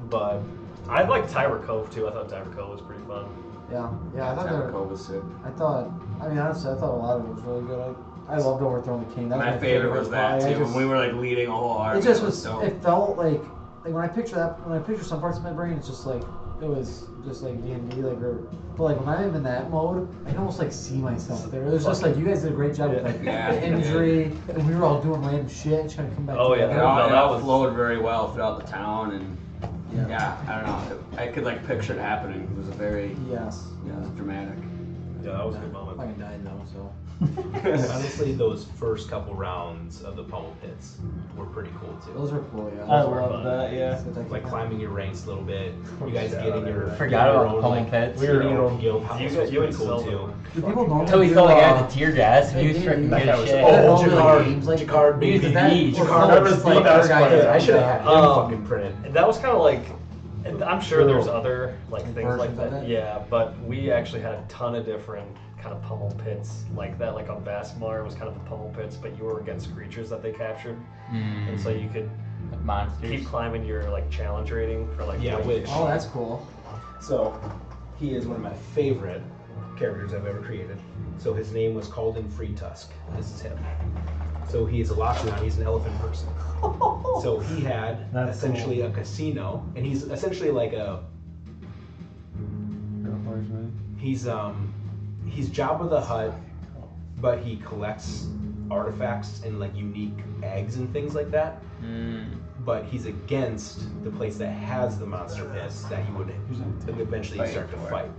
But I liked Tyra Cove too. I thought Tyra Cove was pretty fun. Yeah. Yeah. I thought Tower there. Cove was sick. I thought. I mean, honestly, I thought a lot of it was really good. I loved Overthrowing the King. That was My favorite was that probably. too. When we were like leading a whole army. It just was. dope. It felt like when I picture that. When I picture some parts of my brain, it's just like it was just like D&D. Like, but like when I'm in that mode, I can almost like see myself there. It was just like you guys did a great job with like Yeah. the imagery, and we were all doing random shit, trying to come back. Oh, yeah. It together. all, No, it that all was- flowed very well throughout the town, and Yeah. I don't know. I could like picture it happening. It was a very, Yes. it was dramatic. Yeah, that was a good moment. Fucking died though, so. Honestly, those first couple rounds of the pummel pits were pretty cool too. Those are cool, yeah. I Those were love fun. that, yeah. So that Like came out. climbing your ranks a little bit. You guys Yeah, getting your Forgot getting your about own, pummel like, pits. getting your own guild house You was and pretty cool Sylvan too. were Do people fucking- normally Until he do, felt like I had the tear gas, and he was Hey, freaking that good guy as was- shit. oh, Don't really Jacquard, games like Jacquard, Because baby. that- Jacquard. or That colors, was the like, best their part. guys- I should have had him Um, fucking printed. That was kind of like, I'm sure there's other like things like Versions of that. it? Yeah, but we actually had a ton of different kind of pummel pits like that. Like on Baskmar, it was kind of the pummel pits, but you were against creatures that they captured, and so you could Like monsters. keep climbing your like challenge rating for like Yeah, rank. which- Oh, that's cool. So he is one of my favorite characters I've ever created. So his name was called in Free Tusk. This is him. So he's a Loxodon, he's an elephant person. So he had That's essentially a casino, and he's essentially like a he's Jabba the Hutt, but he collects artifacts and like unique eggs and things like that. But he's against the place that has the monster pit that he would eventually start to fight.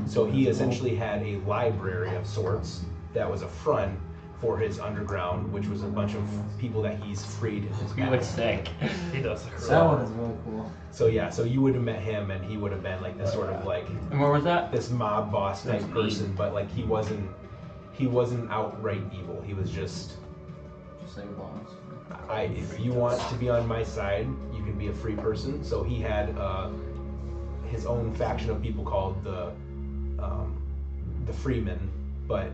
So he essentially had a library of sorts that was a front for his underground, which was a bunch of people that he's freed in his He looks sick. He does. That one is really cool. So yeah, so you would have met him, and he would have been like this sort of like And where was that? this mob boss type That's person, but like he wasn't outright evil. He was just Say boss. if you want to be on my side, you can be a free person. So he had his own faction of people called the Freemen, but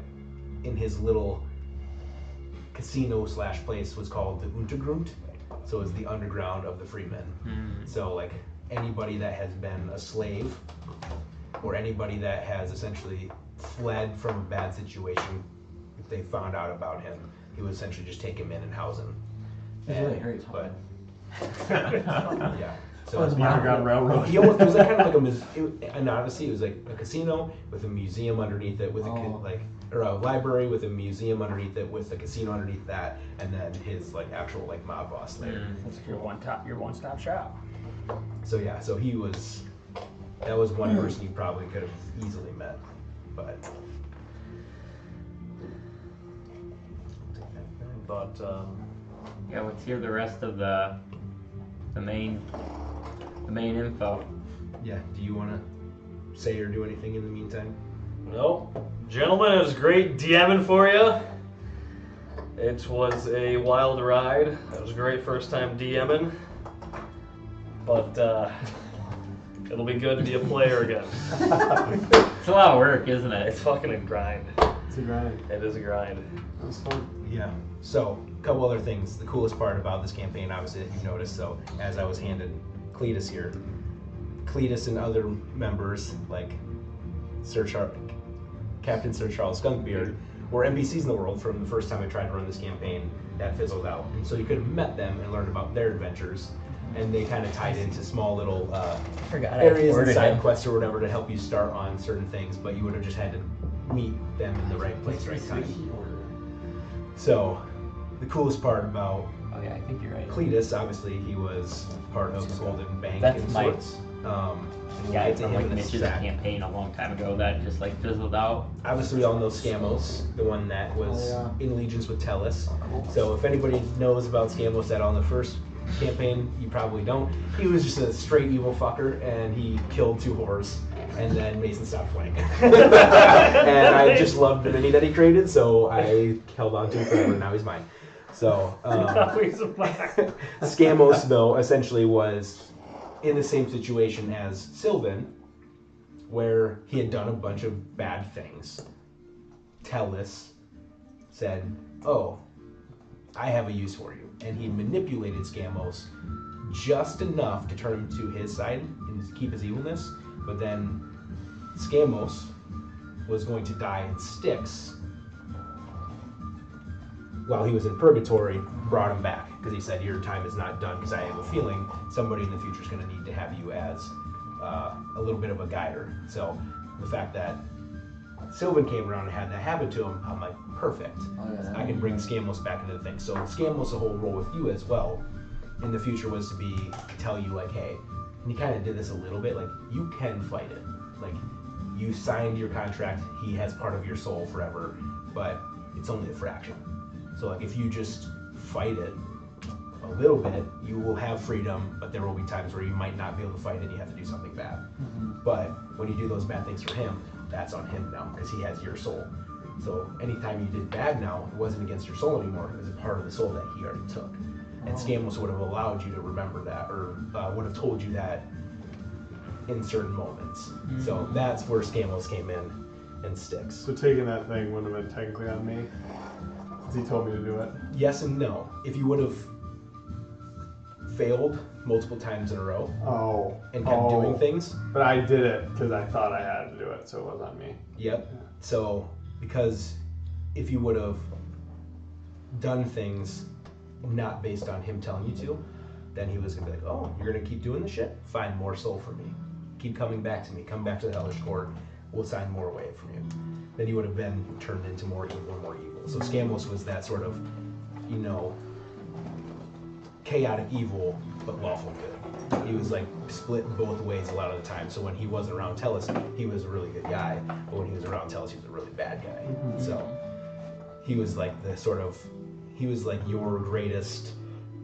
in his little casino / place was called the Untergrund. So it's the underground of the Freemen. So like anybody that has been a slave or anybody that has essentially fled from a bad situation, if they found out about him, he would essentially just take him in and house him. He's really hairy, But yeah. So it's the Underground Railroad. It was like kind of like and honestly, it was like a casino with a museum underneath it, with or a library with a museum underneath it, with a casino underneath that, and then his like actual like mob boss lair. That's your one-stop shop. So yeah, so that was one person you probably could have easily met, but. Yeah, let's hear the rest of the main info. Yeah, do you want to say or do anything in the meantime? No. Gentlemen, it was great DMing for you. It was a wild ride. It was a great first time DMing. But it'll be good to be a player again. It's a lot of work, isn't it? It's fucking a grind. It's a grind. It is a grind. That was fun. Yeah. So, a couple other things. The coolest part about this campaign, obviously, that you've noticed, so as I was handed Cletus here, Cletus and other members, like Captain Sir Charles Skunkbeard, were NPCs in the world from the first time I tried to run this campaign. That fizzled out. And so you could have met them and learned about their adventures. And they kind of tied into small little areas and side quests or whatever to help you start on certain things, but you would have just had to meet them in the right place, right time. So, the coolest part about Oh yeah, I think you're right. Cletus, obviously, he was part of the Golden Bank That's and my- sorts. Yeah, Get to from him like in a Mitch's sec. campaign a long time ago that just like fizzled out. Obviously, we all know Scamos, the one that was Oh, in allegiance with Tellus. So if anybody knows about Scamos that on the first campaign, you probably don't. He was just a straight evil fucker, and he killed 2 whores, and then Mason stopped playing. And I just loved the mini that he created, so I held on to him forever, and now he's mine. So, Scamos, though, essentially was in the same situation as Sylvan, where he had done a bunch of bad things. Tellus said, "Oh, I have a use for you," and he manipulated Scamos just enough to turn him to his side and keep his evilness. But then Scamos was going to die in Styx while he was in purgatory, brought him back because he said, "Your time is not done," because I have a feeling somebody in the future is going to need to have you as a little bit of a guider. So the fact that Sylvan came around and had that happen to him, I'm like, perfect. Oh, yeah. I can bring Scamos back into the thing. So Scamos' whole role with you as well in the future was to tell you like, hey, and he kind of did this a little bit, like, you can fight it. Like, you signed your contract, he has part of your soul forever, but it's only a fraction. So like, if you just fight it a little bit, you will have freedom, but there will be times where you might not be able to fight it and you have to do something bad. But when you do those bad things for him, that's on him now, because he has your soul. So anytime you did bad now, it wasn't against your soul anymore, it was a part of the soul that he already took. And Scamos would have allowed you to remember that, or would have told you that in certain moments. So that's where Scamos came in and Styx. So taking that thing wouldn't have been technically on me, because he told me to do it. Yes and no. If you would have failed multiple times in a row Oh. and kept doing things. But I did it because I thought I had to do it, so it was on me. Yep. So, because if you would have done things not based on him telling you to, then he was going to be like, oh, you're going to keep doing this shit? Find more soul for me. Keep coming back to me. Come back to the Hellish Court. We'll sign more away from you. Then you would have been turned into more evil and more evil. So Scamos was that sort of, chaotic evil, but lawful good. He was like split both ways a lot of the time. So when he wasn't around Tellus, he was a really good guy. But when he was around Tellus, he was a really bad guy. Mm-hmm. So he was like he was like your greatest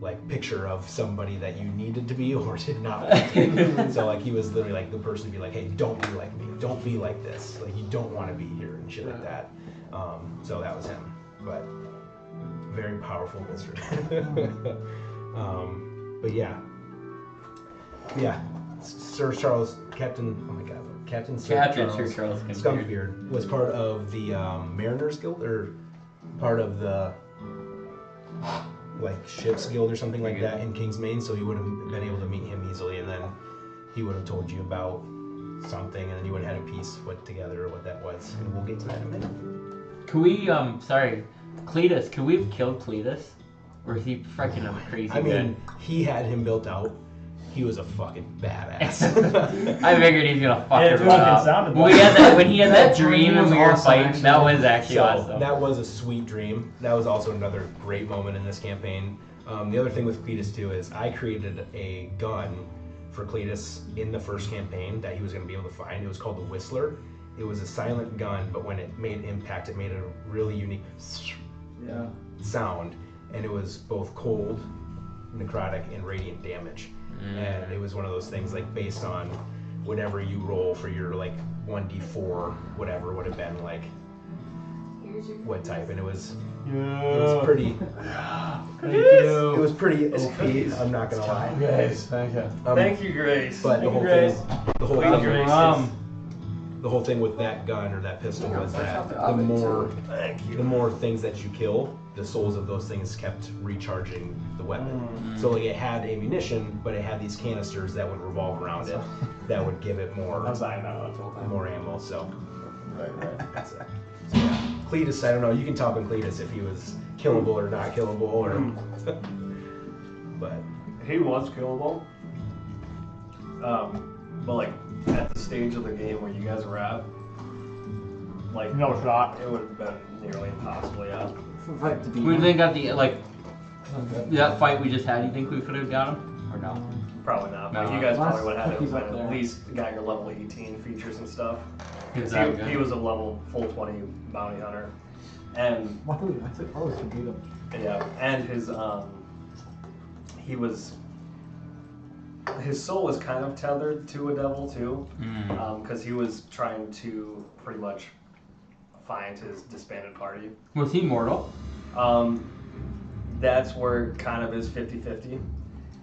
like picture of somebody that you needed to be or did not want to be. So like he was literally like the person to be like, hey, don't be like me. Don't be like this. Like you don't want to be here and shit like that. So that was him. But very powerful wizard. But yeah, Sir Charles, Captain Sir Charles Skunkbeard was part of the Mariners Guild, or part of the like Ships Guild or something like that in Kingsmaine, so you would have been able to meet him easily, and then he would have told you about something, and then you would have had a piece put together what that was, and we'll get to that in a minute. Could we, Cletus, could we have killed Cletus? Or is he freaking crazy good? He had him built out. He was a fucking badass. I figured he's gonna fuck it up. sounded When he had that dream and we were fighting, that was actually awesome. That was a sweet dream. That was also another great moment in this campaign. The other thing with Cletus too is I created a gun for Cletus in the first campaign that he was going to be able to find. It was called the Whistler. It was a silent gun, but when it made impact, it made a really unique sound. And it was both cold, necrotic, and radiant damage. And it was one of those things like based on whatever you roll for your like 1d4, whatever would have been like what type, and it was pretty. It was pretty OP. I'm not gonna lie. Grace, thank you. Thank you, Grace. But the whole Grace. thing, the whole thing with that gun or that pistol was that the more things that you kill, the souls of those things kept recharging the weapon. So like it had ammunition, but it had these canisters that would revolve around it that would give it more ammo. So that's it. So yeah. Cletus, I don't know, you can talk on Cletus if he was killable or not killable or but He was killable. But like at the stage of the game where you guys were at, like No shot. it would have been nearly impossible, yeah. We think at the that fight we just had. You think we could have got him or no? Probably not. No. But you guys probably would have had He's to up have there. at least got your level 18 features and stuff. Is that good? He was a level full 20 bounty hunter, and I took others to beat him. yeah, and his soul was kind of tethered to a devil too, because he was trying to pretty much find his disbanded party. Was he mortal? That's where it kind of is 50-50.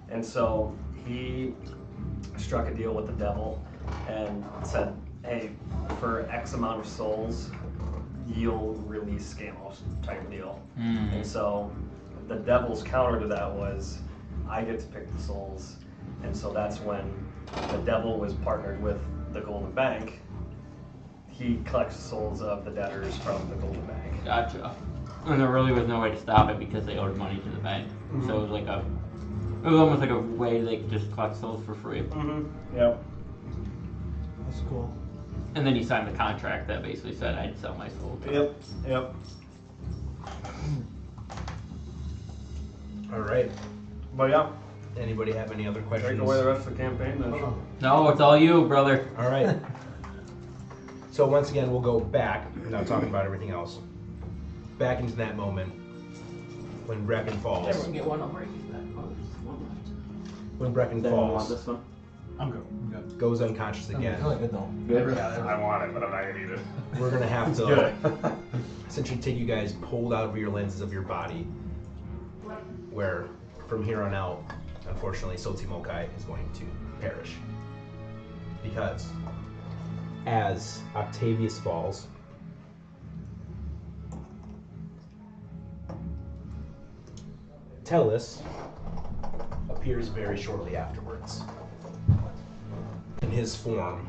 And so he struck a deal with the devil and said, hey, for X amount of souls, you'll release Scamos type deal. And so the devil's counter to that was, I get to pick the souls. And so that's when the devil was partnered with the Golden Bank. He collects the souls of the debtors from the Golden Bank. Gotcha. And there really was no way to stop it because they owed money to the bank. So it was almost like a way they could just collect souls for free. Yep. That's cool. And then you signed the contract that basically said I'd sell my soul. To Yep. all right. But yeah, Anybody have any other questions? take away the rest of the campaign then. No, it's all you, brother. All right. So once again, we'll go back, not talking about everything else, back into that moment when Brecken falls. Everyone get one over. When Brecken falls, this one? I'm good. goes unconscious again. Really good though. I want it, but I'm not gonna eat it. We're gonna have to Good. essentially take you guys pulled out of your lenses of your body, where from here on out, unfortunately, Soti Mokai is going to perish. Because as Octavius falls, Tellus appears very shortly afterwards in his form,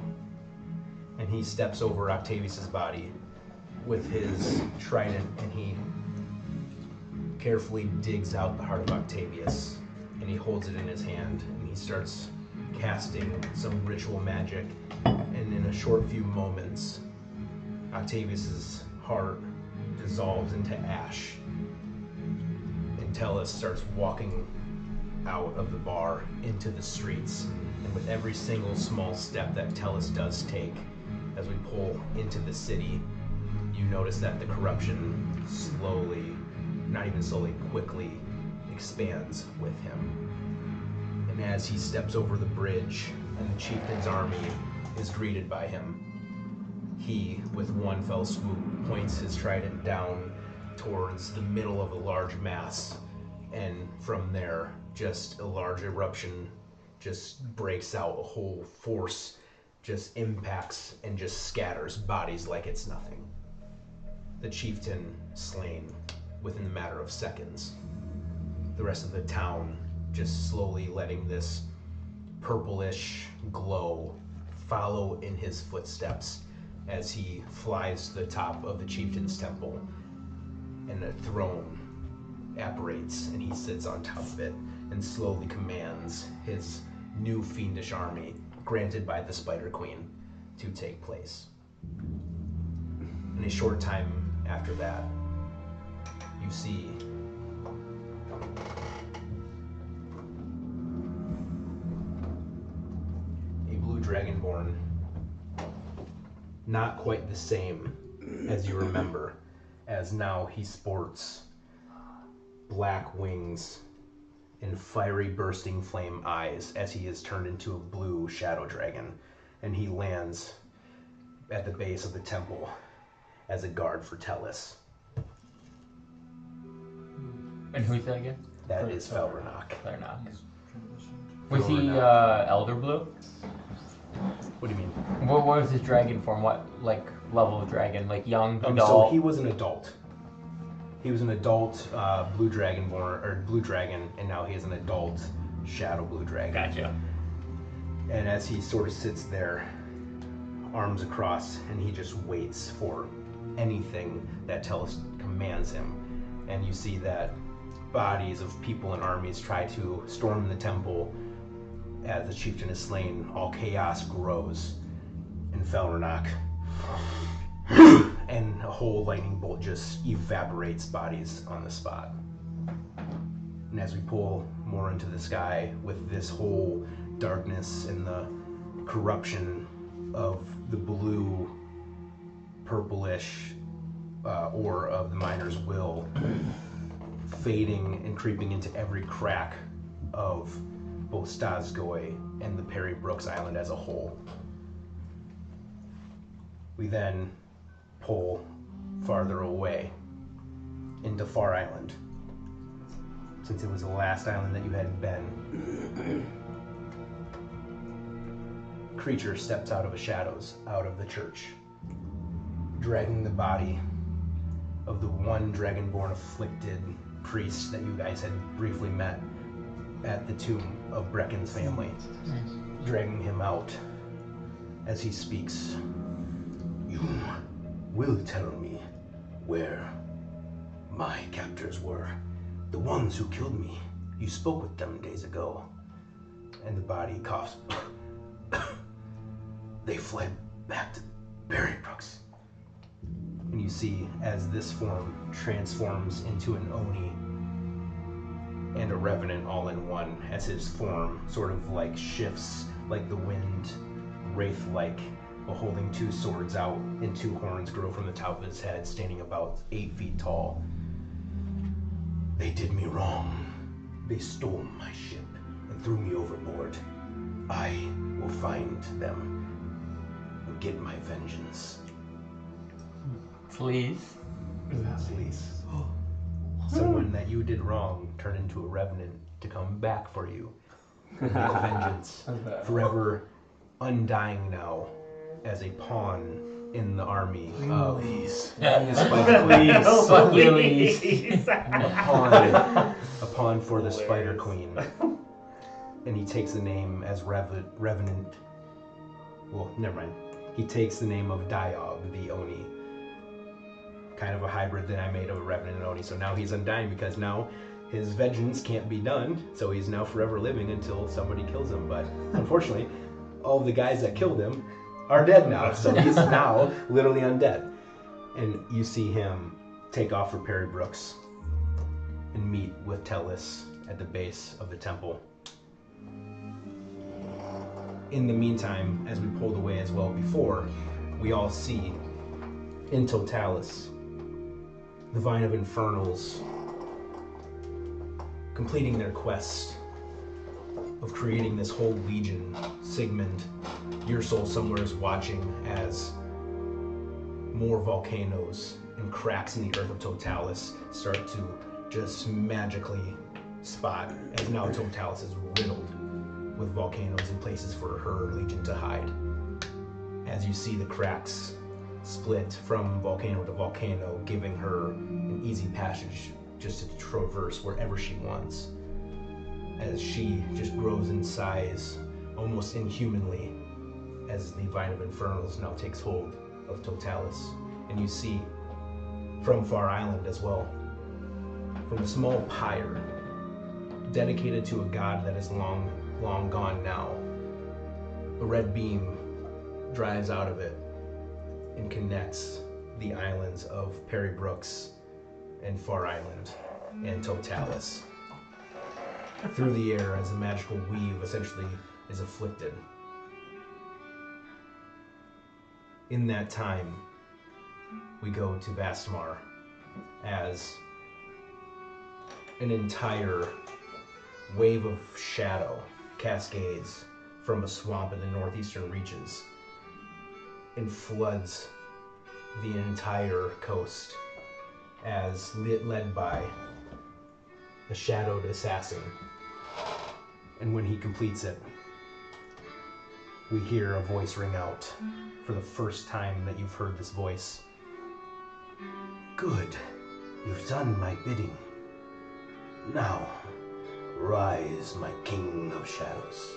and he steps over Octavius's body with his trident, and he carefully digs out the heart of Octavius, and he holds it in his hand, and he starts casting some ritual magic, and in a short few moments, Octavius's heart dissolves into ash, and Tellus starts walking out of the bar into the streets, and with every single small step that Tellus does take, as we pull into the city, you notice that the corruption slowly, not even slowly, quickly expands with him. And as he steps over the bridge and the chieftain's army is greeted by him, he, with one fell swoop, points his trident down towards the middle of a large mass, and from there, just a large eruption just breaks out. A whole force just impacts and just scatters bodies like it's nothing. The chieftain slain within a matter of seconds. The rest of the town just slowly letting this purplish glow follow in his footsteps as he flies to the top of the chieftain's temple, and a throne apparates and he sits on top of it and slowly commands his new fiendish army, granted by the Spider Queen, to take place. In a short time after that, you see a blue dragonborn, not quite the same as you remember, as now he sports black wings and fiery bursting flame eyes as he is turned into a blue shadow dragon, and he lands at the base of the temple as a guard for Tellus. And who's that again? That is Felronok. Felronok. Was he Elder Blue? What do you mean? What was his dragon form? What level of dragon? Like young, adult? So he was an adult. He was an adult blue dragonborn, or blue dragon, and now he is an adult shadow blue dragon. Gotcha. And as he sort of sits there, arms across, and he just waits for anything that Tellus commands him. And you see that bodies of people and armies try to storm the temple. As the chieftain is slain, all chaos grows in Felronok. And a whole lightning bolt just evaporates bodies on the spot. And as we pull more into the sky with this whole darkness and the corruption of the blue, purplish ore of the miner's will fading and creeping into every crack of both Stazgoy and the Perry Brooks Island as a whole. We then pull farther away into Far Island, since it was the last island that you had been. Creature steps out of the shadows, out of the church, dragging the body of the one dragonborn afflicted priest that you guys had briefly met at the tomb of Brecken's family, dragging him out as he speaks. You will tell me where my captors were. The ones who killed me. You spoke with them days ago. And the body coughs. They fled back to Berrybrooks. And you see as this form transforms into an Oni and a Revenant all in one, as his form sort of like shifts like the wind, wraith-like, while holding two swords out, and two horns grow from the top of his head, standing about 8 feet tall. They did me wrong. They stole my ship and threw me overboard. I will find them and get my vengeance. Please. Please. Someone that you did wrong turned into a revenant to come back for you. And make vengeance. Forever undying now as a pawn in the army of Please. a pawn for the Spider Queen. and he takes the name as Revenant. Well, never mind. He takes the name of Diog, the Oni. Kind of a hybrid that I made of a Revenant and Oni. So now he's undying because now his vengeance can't be done. So he's now forever living until somebody kills him. But unfortunately, all of the guys that killed him are dead now. So he's now literally undead. And you see him take off for Perry Brooks and meet with Tellus at the base of the temple. In the meantime, as we pulled away as well before, we all see in Totalis the Vine of Infernals completing their quest of creating this whole legion. Sigmund, your soul somewhere is watching as more volcanoes and cracks in the earth of Totalis start to just magically spot, as now Totalis is riddled with volcanoes and places for her legion to hide. As you see the cracks split from volcano to volcano, giving her an easy passage just to traverse wherever she wants. As she just grows in size, almost inhumanly, as the Vine of Infernals now takes hold of Totalis. And you see from Far Island as well, from a small pyre dedicated to a god that is long gone now, a red beam drives out of it and connects the islands of Perry Brooks and Far Island and Totalis through the air as a magical weave essentially is afflicted. In that time, we go to Vastmar as an entire wave of shadow cascades from a swamp in the northeastern reaches and floods the entire coast as led by the shadowed assassin. And when he completes it, we hear a voice ring out for the first time that you've heard this voice. Good, you've done my bidding. Now, rise, my king of shadows.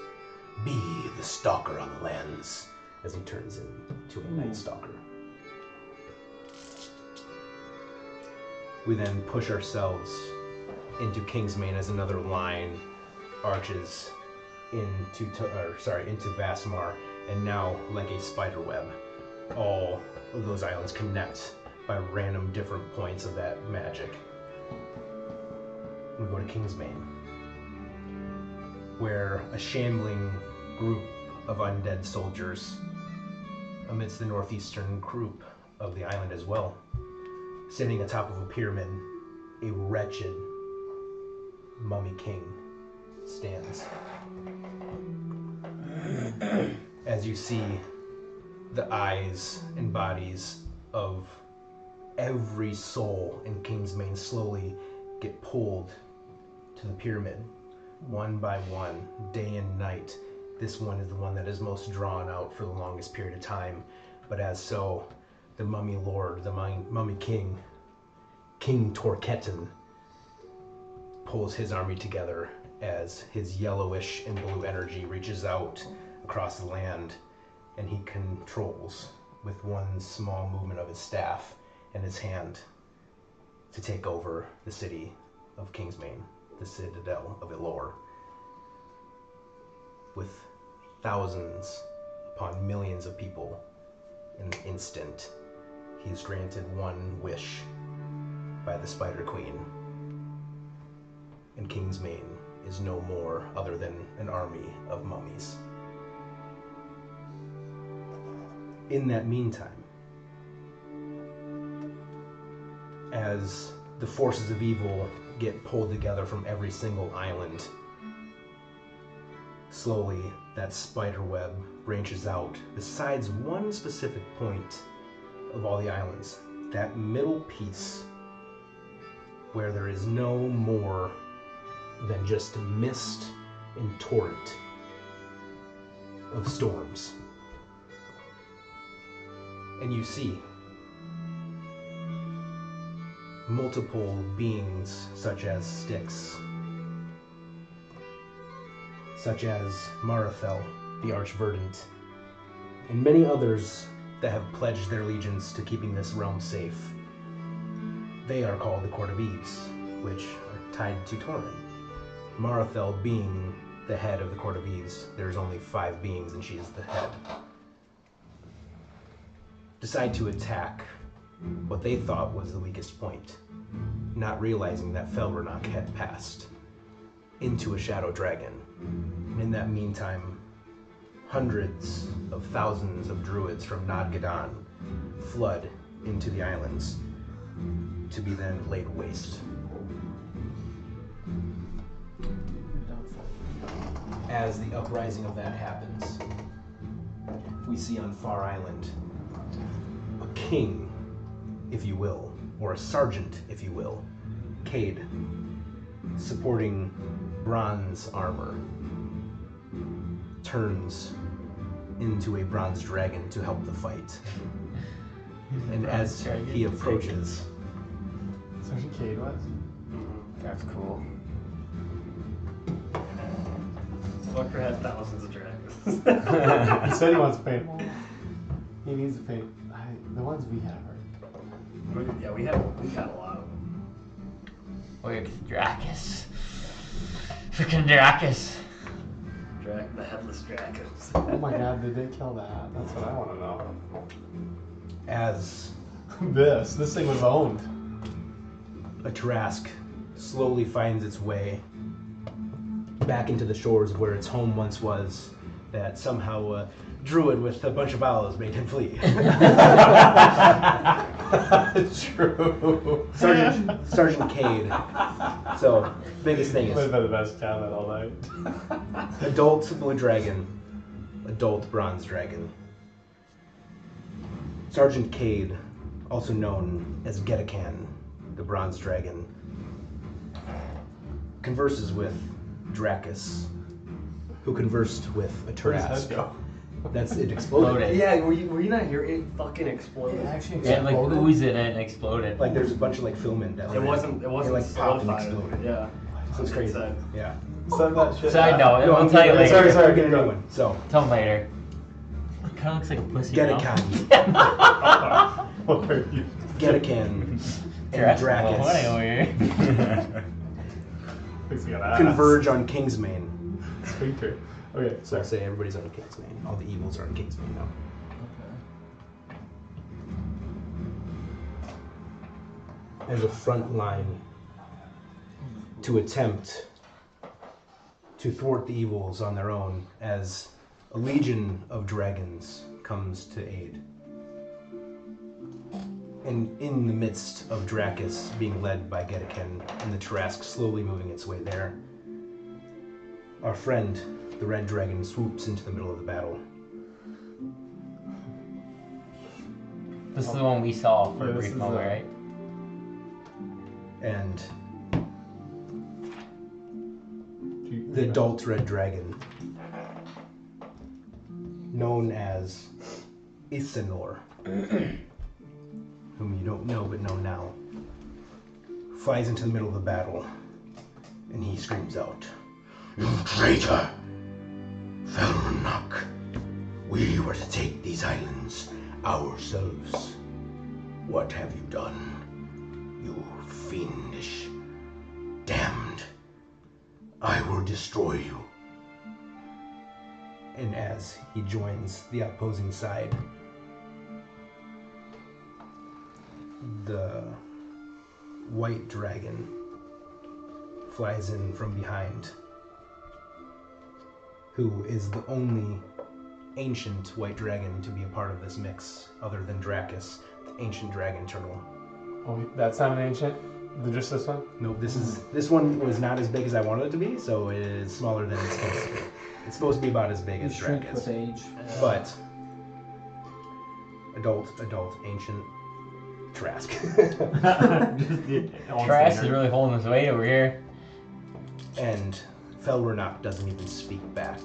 Be the stalker on the lands, as he turns into a night stalker. We then push ourselves into Kingsmain as another line arches into Vastmar, and now, like a spider web, all of those islands connect by random different points of that magic. We go to Kingsmain, where a shambling group of undead soldiers amidst the northeastern group of the island as well, sitting atop of a pyramid, a wretched mummy king stands. As you see the eyes and bodies of every soul in Kingsmain slowly get pulled to the pyramid, one by one, day and night. This one is the one that is most drawn out for the longest period of time. But as so, the mummy lord, the mummy king, King Torquetan, pulls his army together as his yellowish and blue energy reaches out across the land, and he controls with one small movement of his staff in his hand to take over the city of Kingsmain, the citadel of Elor. With thousands upon millions of people in an instant, he is granted one wish by the Spider Queen. And Kingsmain is no more other than an army of mummies. In that meantime, as the forces of evil get pulled together from every single island, slowly that spider web branches out besides one specific point of all the islands, that middle piece where there is no more than just mist and torrent of storms. And you see multiple beings such as Styx, such as Marathel, the Archverdant, and many others that have pledged their allegiance to keeping this realm safe. They are called the Court of Eves, which are tied to Torrin. Marathel being the head of the Court of Eves. There's only 5 beings and she is the head. Decide to attack what they thought was the weakest point, not realizing that Felronach had passed into a shadow dragon. And in that meantime, hundreds of thousands of druids from Nadgadan flood into the islands to be then laid waste. As the uprising of that happens, we see on Far Island a king, if you will, or a sergeant, if you will, Cade, supporting bronze armor, turns into a bronze dragon to help the fight. And as he approaches, Sergeant Cade was? That's cool. Fucker had thousands of dragons. He said he wants to paint them all. He needs to paint the ones we have. Yeah, we got a lot of them. Oh, yeah, 'cause Dracus. Freaking Dracus. The headless dragons. Oh my god, did they kill that? That's what I want to know. as This thing was owned. a Tarask slowly finds its way back into the shores of where its home once was, that somehow a druid with a bunch of owls made him flee. True. Sergeant Cade. So, biggest thing Would have is been the best comment all night. adult blue dragon, adult bronze dragon. Sergeant Cade, also known as Gedakan, the bronze dragon, converses with Dracus, who conversed with a Where'd his Tarask. head go? That's it exploded. Exploded. Yeah, were you not here? It fucking exploded. It actually It like exploded. oozed in it and exploded. Like there's a bunch of like filament that It wasn't like popped and solidified. exploded. Yeah. So it's crazy. Inside. Yeah. Send that shit. Side back. note, No, I'll tell you later. Sorry, get a new one. So, Tell him later. It kind of looks like a pussy. no? Gedakan. What are you? Gedakan and Dracus. Well, what Dracus over here? Thinks he got ass. converge on Kingsmane. Sphincter. Okay, So I sorry. say everybody's on Kingsmane. All the evils are on Kingsmane now. As a front line to attempt to thwart the evils on their own, as a legion of dragons comes to aid. And in the midst of Dracus being led by Gedakan and the Tarask slowly moving its way there, our friend, the red dragon, swoops into the middle of the battle. This is the one we saw for Yeah, a this brief is moment, the- right? And the adult red dragon, known as Isenor, whom you don't know but know now, flies into the middle of the battle, and he screams out, "You traitor! Felronach! We were to take these islands ourselves. What have you done? You fiendish, damned! I will destroy you." And as he joins the opposing side, the white dragon flies in from behind, who is the only ancient white dragon to be a part of this mix, other than Dracus, the ancient dragon turtle. Oh, that's not an ancient? Just this one? Nope, this one was not as big as I wanted it to be, so it is smaller than it's supposed to be. It's supposed to be about as big You as shrink Dracus. with age. But adult, ancient, Trask. Trash is really holding his weight over here. And Felronach doesn't even speak back,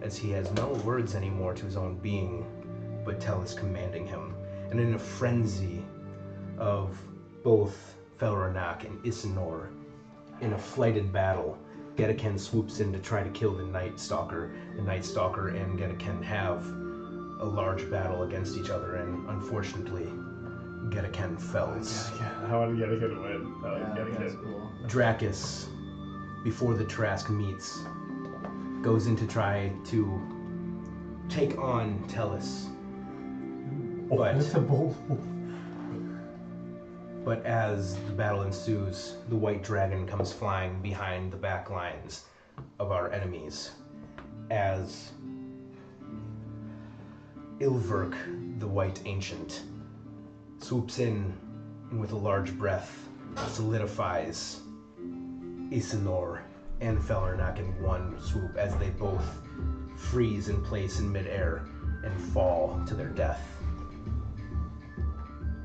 as he has no words anymore to his own being, but Tel is commanding him. And in a frenzy of both Felronach and Isenor, in a flighted battle, Gedeken swoops in to try to kill the Night Stalker. The Night Stalker and Gedeken have a large battle against each other, and unfortunately, Gedeken fells. I want to get a win. That's cool. Dracus, before the Trask meets, goes in to try to take on Tellus. That's a bold move. But as the battle ensues, the white dragon comes flying behind the back lines of our enemies. As Ilverk, the white ancient, swoops in and with a large breath solidifies Isenor and Felnernak in one swoop as they both freeze in place in midair and fall to their death.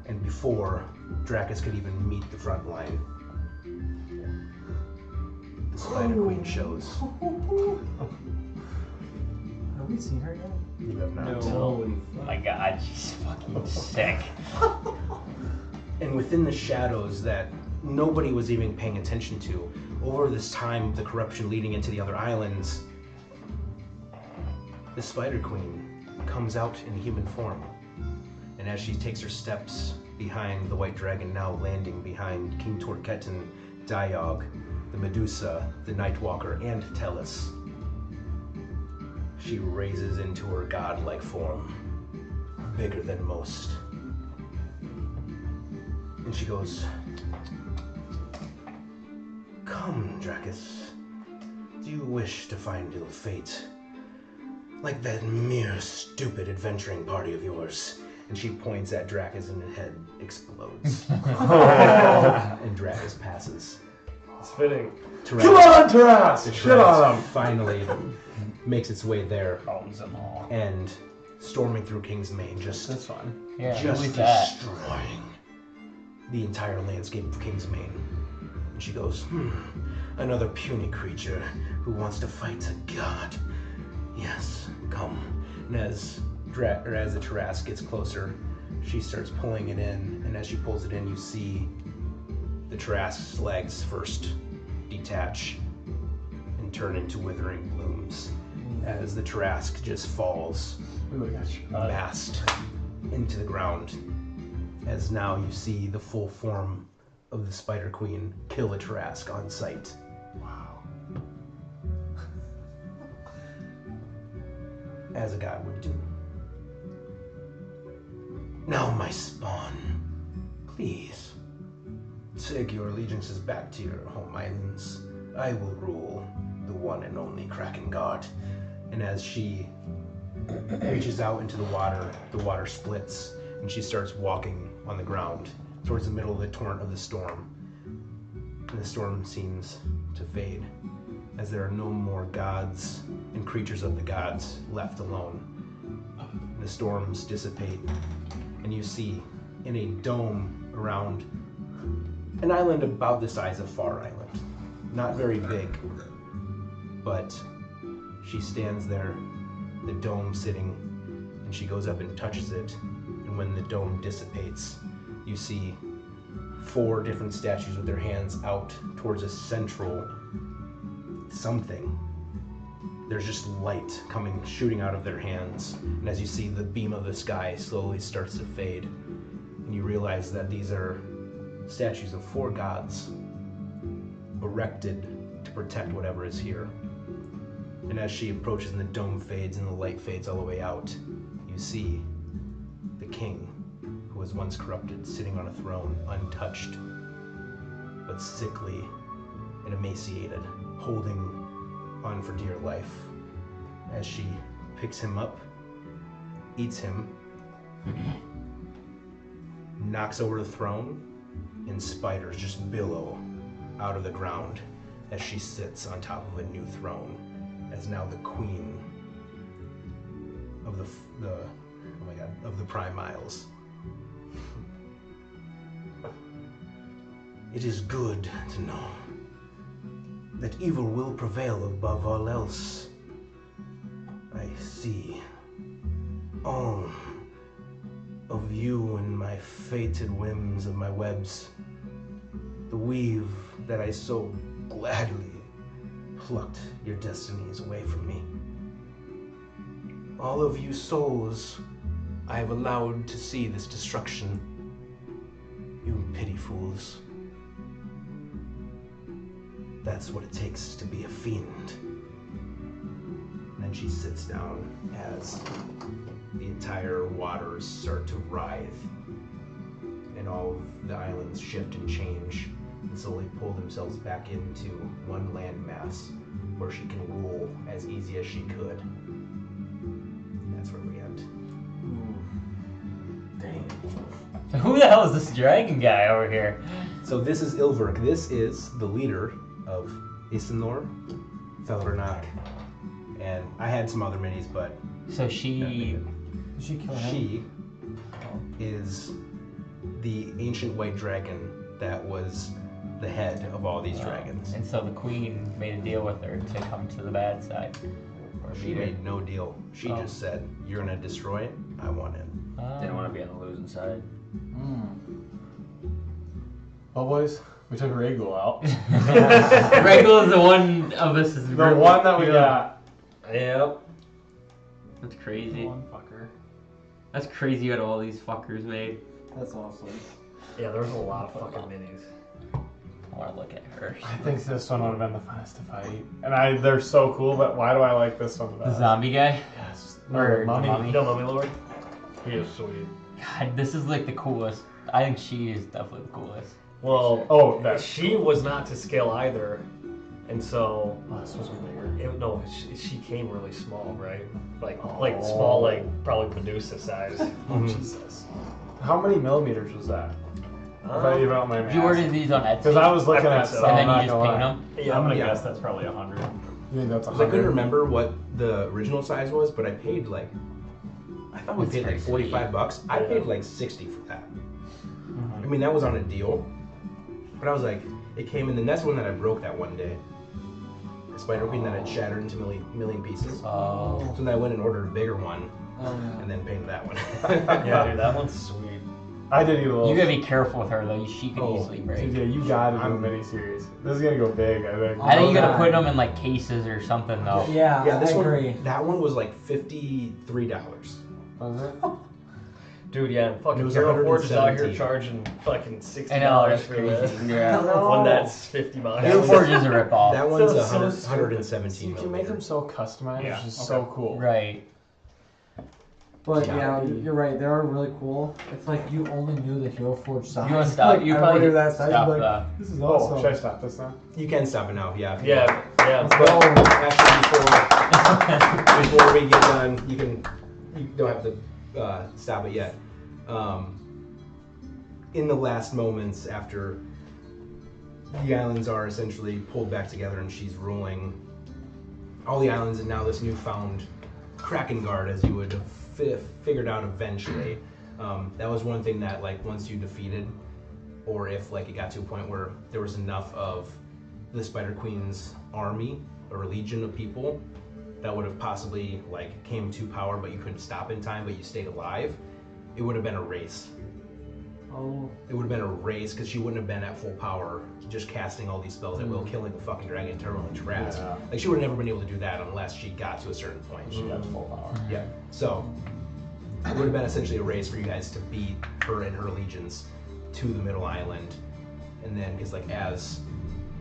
And before Dracus could even meet the front line, the Spider Queen shows. Have we seen her yet? You have not. Holy Oh my god, she's fucking sick. And within the shadows that nobody was even paying attention to, over this time of the corruption leading into the other islands, the Spider Queen comes out in human form. And as she takes her steps behind the White Dragon, now landing behind King Torquetan, Diog, the Medusa, the Nightwalker, and Tellus, she raises into her godlike form, bigger than most. And she goes, "Come, Dracus, do you wish to find ill fate? Like that mere stupid adventuring party of yours." And she points at Dracus and his head explodes. And Dracus passes. It's fitting. Come on, Taras! Shit on him! Finally makes its way there, Owns them all. and storming through Kingsmain, just That's fine. Yeah, just who is that? destroying the entire landscape of Kingsmain. And she goes, another puny creature who wants to fight a god. Yes, come. And as the Taras gets closer, she starts pulling it in, and as she pulls it in, you see the Tarask's legs first detach and turn into withering blooms as the Tarask just falls massed into the ground, as now you see the full form of the Spider Queen kill a Tarask on sight. Wow. As a god would do. Now, my spawn, please take your allegiances back to your home islands. I will rule the one and only Kraken God. And as she reaches out into the water splits, and she starts walking on the ground towards the middle of the torrent of the storm. And the storm seems to fade, as there are no more gods and creatures of the gods left alone. The storms dissipate, and you see in a dome around an island about the size of Far Island. Not very big, but she stands there, the dome sitting, and she goes up and touches it, and when the dome dissipates, you see 4 different statues with their hands out towards a central something. There's just light shooting out of their hands, and as you see, the beam of the sky slowly starts to fade, and you realize that these are statues of 4 gods erected to protect whatever is here. And as she approaches and the dome fades and the light fades all the way out, you see the king, who was once corrupted, sitting on a throne, untouched, but sickly and emaciated, holding on for dear life. As she picks him up, eats him, knocks over the throne, and spiders just billow out of the ground as she sits on top of a new throne, as now the queen of the Prime Isles. It is good to know that evil will prevail above all else. I see all of you and my fated whims of my webs, the weave that I so gladly plucked your destinies away from me. All of you souls I have allowed to see this destruction. You pity fools. That's what it takes to be a fiend. And then she sits down as the entire waters start to writhe, and all of the islands shift and change, and slowly pull themselves back into one landmass where she can rule as easy as she could. That's where we end. So who the hell is this dragon guy over here? So this is Ilverk. This is the leader of Isenor, Felvernak, and I had some other minis, but So she kill him? she is the ancient white dragon that was the head of all these dragons. And so the queen made a deal with her to come to the bad side. Or She beat her. made no deal. She Oh. just said, "You're gonna destroy it. I want it." Didn't want to be on the losing side. Well, boys, we took Ragul out. Ragul is the one of us is The one that we got. Yep. That's crazy. One fucker. That's crazy what all these fuckers made. That's awesome. Yeah, there's a lot of fucking minis. I want to look at her. I think this one would have been the funnest to fight. And they're so cool, but why do I like this one the The best? zombie guy? Yes. Or the mummy. mummy. You know Mummy Lord? He is sweet. God, this is like the coolest. I think she is definitely the coolest. Well, Oh, that. she was not to scale either, and so Oh, this was bigger. she came really small, right? Like Oh. small, like probably Medusa size. Oh, Jesus. How many millimeters was that? If I leave out my Did you math. order these on Etsy? Because I was looking I at think so. some, and then I'm you not just gonna paint lie. them? Yeah, I'm gonna Yeah. guess that's probably 100. You think that's Because I couldn't 100? remember what the original size was, but I paid like, I thought we That's paid like pretty sweet. $45. I Yeah. paid like 60 for that. I mean, that was on a deal, but I was like, it came in, and that's one that I broke that one day. The spider queen that had shattered into million pieces. Oh. So then I went and ordered a bigger one, Oh, yeah. and then painted that one. Yeah, dude, that one's sweet. I did eat a little. You gotta be careful with her though. She could easily break. Dude, yeah, you gotta do a I'm- mini-series. This is gonna go big, I think. I think you gotta God. put them in like cases or something though. Yeah, Yeah, this I one, agree. that one was like $53. Was it? Dude, yeah, and It fucking was Hero Forge is out here 117. charging fucking I know, $60 it's for crazy. this. Yeah. When that's $50. Hero Forge is a ripoff. That one's So 100, stupid. 117 You can make them millimeters. so customized, Yeah, which is okay. so cool. Right. But Yeah. yeah, you're right. They are really cool. It's like you only knew the Hero Forge size. You wanna stop? Like, You I probably ordered that size. stop Like, the. this is Oh, awesome. should I stop this now? You can stop it now, yeah. if you Yeah, want. yeah. But actually, before we get done, you don't have to stop it yet. In the last moments after the islands are essentially pulled back together and she's ruling all the islands, and now this newfound Kraken Guard, as you would have figured out eventually. That was one thing that, like, once you defeated, or if like it got to a point where there was enough of the Spider Queen's army or legion of people that would have possibly like came to power, but you couldn't stop in time, but you stayed alive, it would have been a race. Oh, It would have been a race because she wouldn't have been at full power, just casting all these spells at will, killing the fucking dragon, turtling traps. Yeah. Like, she would have never been able to do that unless she got to a certain point. She got full power. Yeah. So it would have been essentially a race for you guys to beat her and her legions to the middle island, and then because like as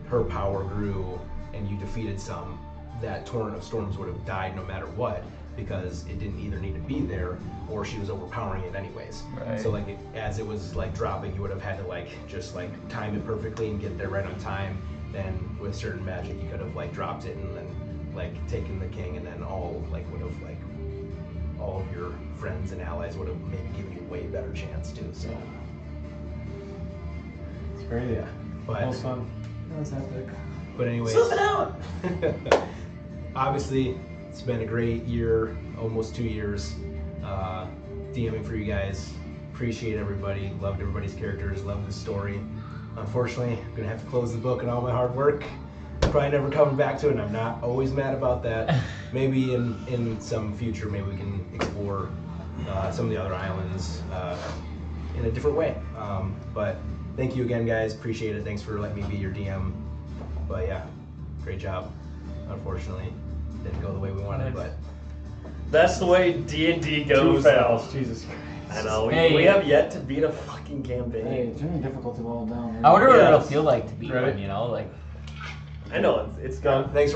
her power grew and you defeated some, that torrent of storms would have died no matter what, because it didn't either need to be there or she was overpowering it anyways. Right. So like as it was like dropping, you would have had to like just like time it perfectly and get there right on time. Then with certain magic, you could have like dropped it and then like taken the king, and then all like would have like all of your friends and allies would have maybe given you a way better chance too. So, It's great. yeah. But Well, fun. that was epic. But anyways, obviously, it's been a great year, almost 2 years, DMing for you guys. Appreciate everybody, loved everybody's characters, loved the story. Unfortunately, I'm gonna have to close the book and all my hard work. Probably never coming back to it, and I'm not always mad about that. Maybe in some future, maybe we can explore some of the other islands in a different way. But thank you again, guys. Appreciate it. Thanks for letting me be your DM. But yeah, great job. unfortunately, didn't go the way we wanted. But That's the way D&D goes. Two fails. Jesus Christ. I know. Hey. We have yet to beat a fucking campaign. Hey, it's really difficult to roll down. I wonder what Yes. it'll feel like to beat Ready? one, you know? Like, I know it's Done. thanks for